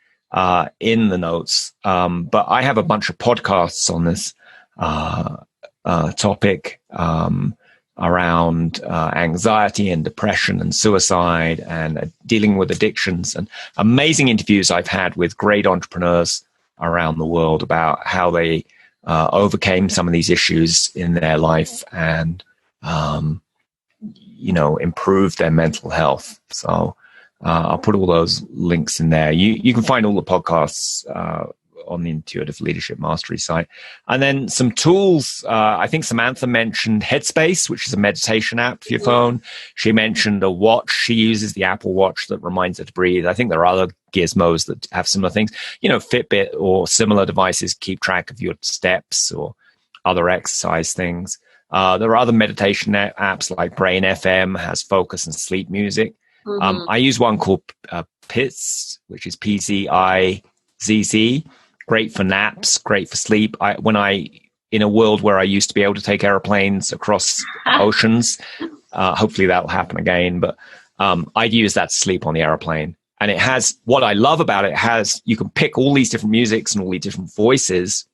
in the notes, but I have a bunch of podcasts on this topic around anxiety and depression and suicide and dealing with addictions, and amazing interviews I've had with great entrepreneurs around the world about how they overcame some of these issues in their life and, improved their mental health. So I'll put all those links in there. You can find all the podcasts on the Intuitive Leadership Mastery site. And then some tools. I think Samantha mentioned Headspace, which is a meditation app for your phone. She mentioned a watch. She uses the Apple Watch that reminds her to breathe. I think there are other gizmos that have similar things. Fitbit or similar devices keep track of your steps or other exercise things. There are other meditation apps like Brain FM has focus and sleep music. I use one called PIZZ, which is PZIZZ. Great for naps, great for sleep. In a world where I used to be able to take airplanes across oceans, hopefully that will happen again. But I'd use that to sleep on the airplane. And it has, what I love about it, you can pick all these different musics and all these different voices.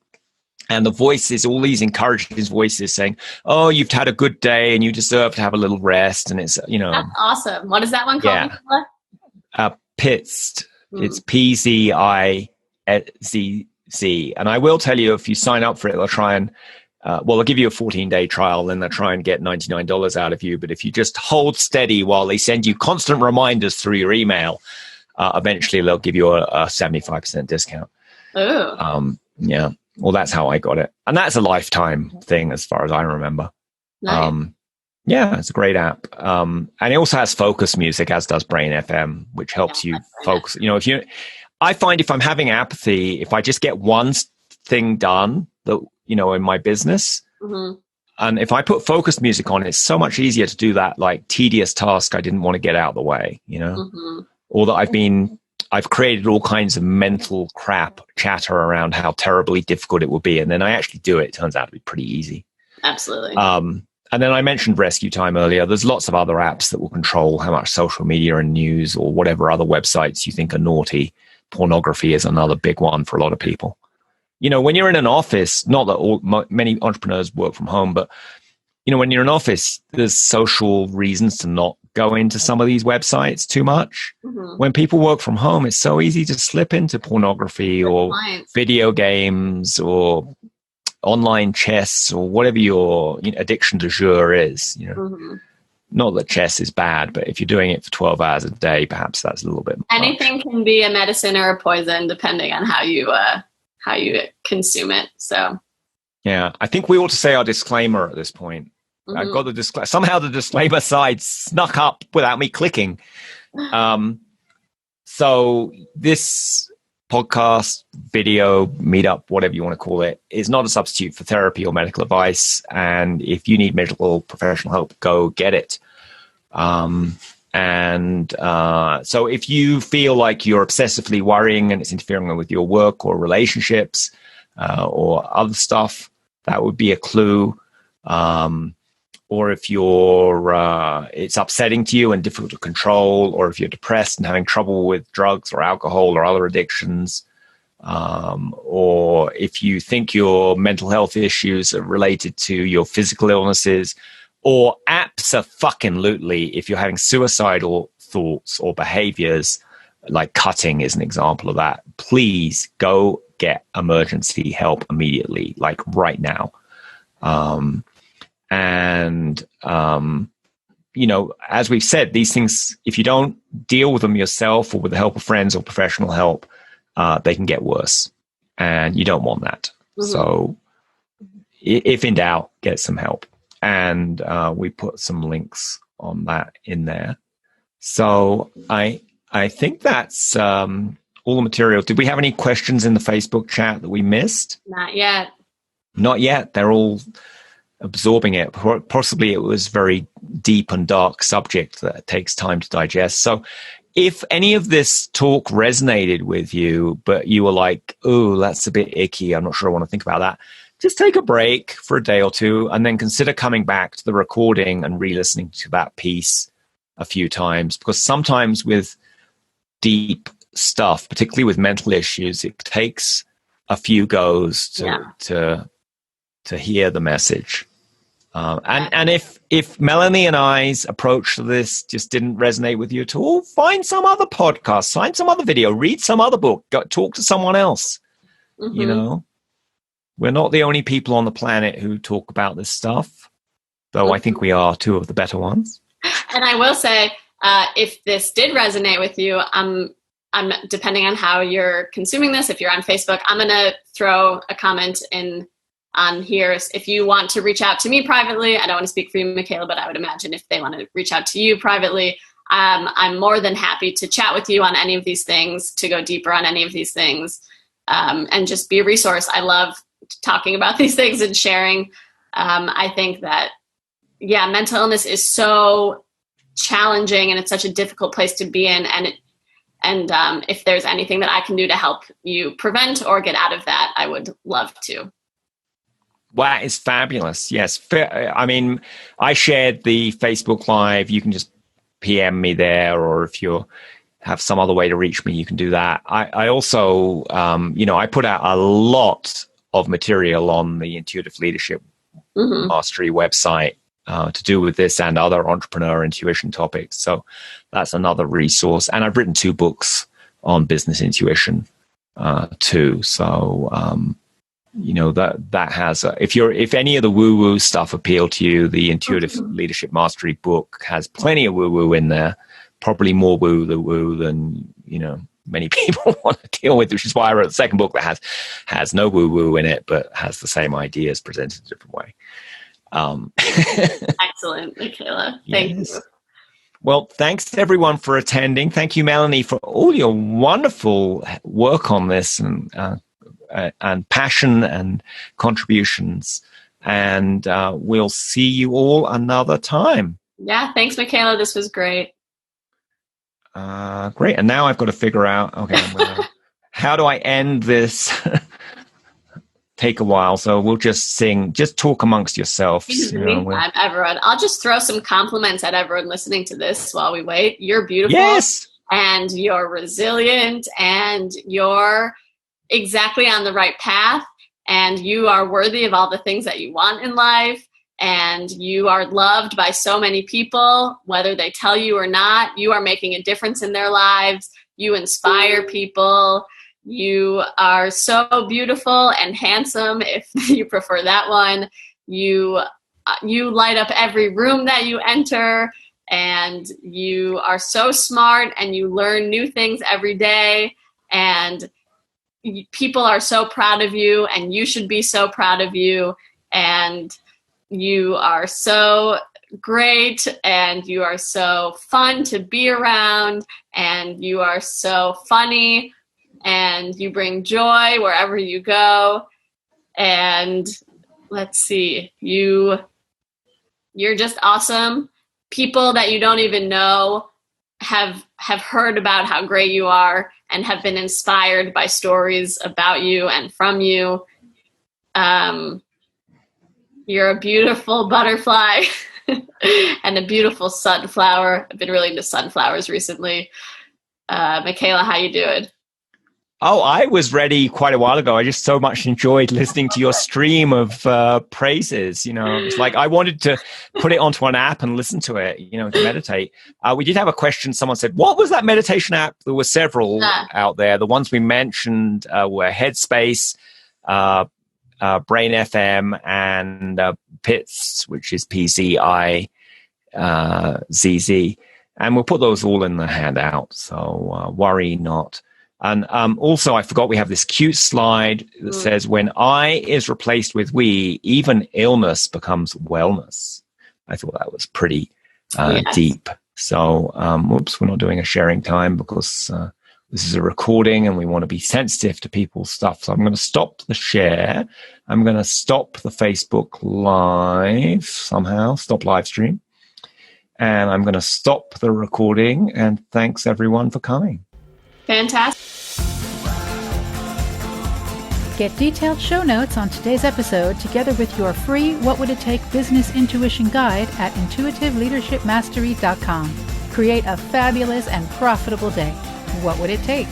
And the voices, all these encouraging voices saying, oh, you've had a good day and you deserve to have a little rest. And it's, That's awesome. What is that one called? PIZZ. It's PZIZZ. And I will tell you, if you sign up for it, they'll try and, they'll give you a 14-day trial, then they'll try and get $99 out of you. But if you just hold steady while they send you constant reminders through your email, eventually they'll give you a 75% discount. Oh. Yeah. Well, that's how I got it. And that's a lifetime thing as far as I remember. Nice. It's a great app. And it also has focus music, as does Brain FM, which helps you focus. I find if I'm having apathy, if I just get one thing done that, in my business, and if I put focus music on, it's so much easier to do that like tedious task I didn't want to get out of the way, or that I've created all kinds of mental crap chatter around how terribly difficult it will be. And then I actually do it. It turns out to be pretty easy. Absolutely. And then I mentioned Rescue Time earlier. There's lots of other apps that will control how much social media and news or whatever other websites you think are naughty. Pornography is another big one for a lot of people. When you're in an office, not that many entrepreneurs work from home, but, when you're in an office, there's social reasons to not go into some of these websites too much. When people work from home, it's so easy to slip into pornography or video games or online chess or whatever your addiction du jour is. Not that chess is bad, but if you're doing it for 12 hours a day, perhaps that's a little bit much. Anything can be a medicine or a poison depending on how you consume it. So yeah, I think we ought to say our disclaimer at this point. I've got the disclaimer. Somehow the disclaimer side snuck up without me clicking. So this podcast, video, meetup, whatever you want to call it, is not a substitute for therapy or medical advice. And if you need medical professional help, go get it. So if you feel like you're obsessively worrying and it's interfering with your work or relationships or other stuff, that would be a clue. Or if it's upsetting to you and difficult to control, or if you're depressed and having trouble with drugs or alcohol or other addictions, or if you think your mental health issues are related to your physical illnesses, or abso-fucking-lutely, if you're having suicidal thoughts or behaviors, like cutting is an example of that, please go get emergency help immediately, like right now. As we've said, these things, if you don't deal with them yourself or with the help of friends or professional help, they can get worse, and you don't want that. Mm-hmm. So if in doubt, get some help. And we put some links on that in there. So I think that's all the material. Did we have any questions in the Facebook chat that we missed? Not yet. Not yet. They're all absorbing it. Possibly it was very deep and dark subject that takes time to digest. So if any of this talk resonated with you, but you were like, oh, that's a bit icky, I'm not sure I want to think about that, just take a break for a day or two and then consider coming back to the recording and re-listening to that piece a few times, because sometimes with deep stuff, particularly with mental issues, it takes a few goes to hear the message. And if Melanie and I's approach to this just didn't resonate with you at all, find some other podcast, find some other video, read some other book, talk to someone else. Mm-hmm. We're not the only people on the planet who talk about this stuff, though mm-hmm. I think we are two of the better ones. And I will say, if this did resonate with you, I'm depending on how you're consuming this. If you're on Facebook, I'm going to throw a comment on here. If you want to reach out to me privately, I don't want to speak for you, Michaela, but I would imagine if they want to reach out to you privately, I'm more than happy to chat with you on any of these things, to go deeper on any of these things, and just be a resource. I love talking about these things and sharing. I think that, mental illness is so challenging and it's such a difficult place to be in. And if there's anything that I can do to help you prevent or get out of that, I would love to. Well, that is fabulous. Yes. I mean, I shared the Facebook Live. You can just PM me there, or if you have some other way to reach me, you can do that. I also, I put out a lot of material on the Intuitive Leadership mm-hmm. Mastery website to do with this and other entrepreneur intuition topics. So that's another resource. And I've written 2 books on business intuition too. So, that has, if any of the woo-woo stuff appeal to you, the Intuitive mm-hmm. Leadership Mastery book has plenty of woo-woo in there, probably more woo than, many people want to deal with, which is why I wrote the second book that has no woo-woo in it, but has the same ideas presented a different way. Excellent, Michaela. Thank you. Well, thanks to everyone for attending. Thank you, Melanie, for all your wonderful work on this and passion and contributions. And we'll see you all another time. Yeah, thanks, Michaela. This was great. Great. And now I've got to figure out, how do I end this? Take a while. So we'll just talk amongst yourselves. Everyone. I'll just throw some compliments at everyone listening to this while we wait. You're beautiful. Yes. And you're resilient, and you're exactly on the right path, and you are worthy of all the things that you want in life, and you are loved by so many people, whether they tell you or not. You are making a difference in their lives. You inspire people. You are so beautiful and handsome, if you prefer that one. You light up every room that you enter, and you are so smart, and you learn new things every day, and people are so proud of you, and you should be so proud of you, and you are so great, and you are so fun to be around, and you are so funny, and you bring joy wherever you go. And let's see, you're just awesome. People that you don't even know have heard about how great you are and have been inspired by stories about you and from you. You're a beautiful butterfly and a beautiful sunflower. I've been really into sunflowers recently. Michaela, how you doing? Oh, I was ready quite a while ago. I just so much enjoyed listening to your stream of praises. It's like I wanted to put it onto an app and listen to it, to meditate. We did have a question. Someone said, what was that meditation app? There were several out there. The ones we mentioned were Headspace, Brain FM, and PITZ, which is PZIZZ. And we'll put those all in the handout. So worry not. And also, I forgot we have this cute slide that says, when I is replaced with we, even illness becomes wellness. I thought that was pretty deep. So, we're not doing a sharing time because this is a recording and we want to be sensitive to people's stuff. So I'm going to stop the share. I'm going to stop the Facebook Live somehow, stop live stream. And I'm going to stop the recording. And thanks, everyone, for coming. Fantastic. Get detailed show notes on today's episode together with your free What Would It Take Business Intuition Guide at intuitiveleadershipmastery.com. Create a fabulous and profitable day. What would it take?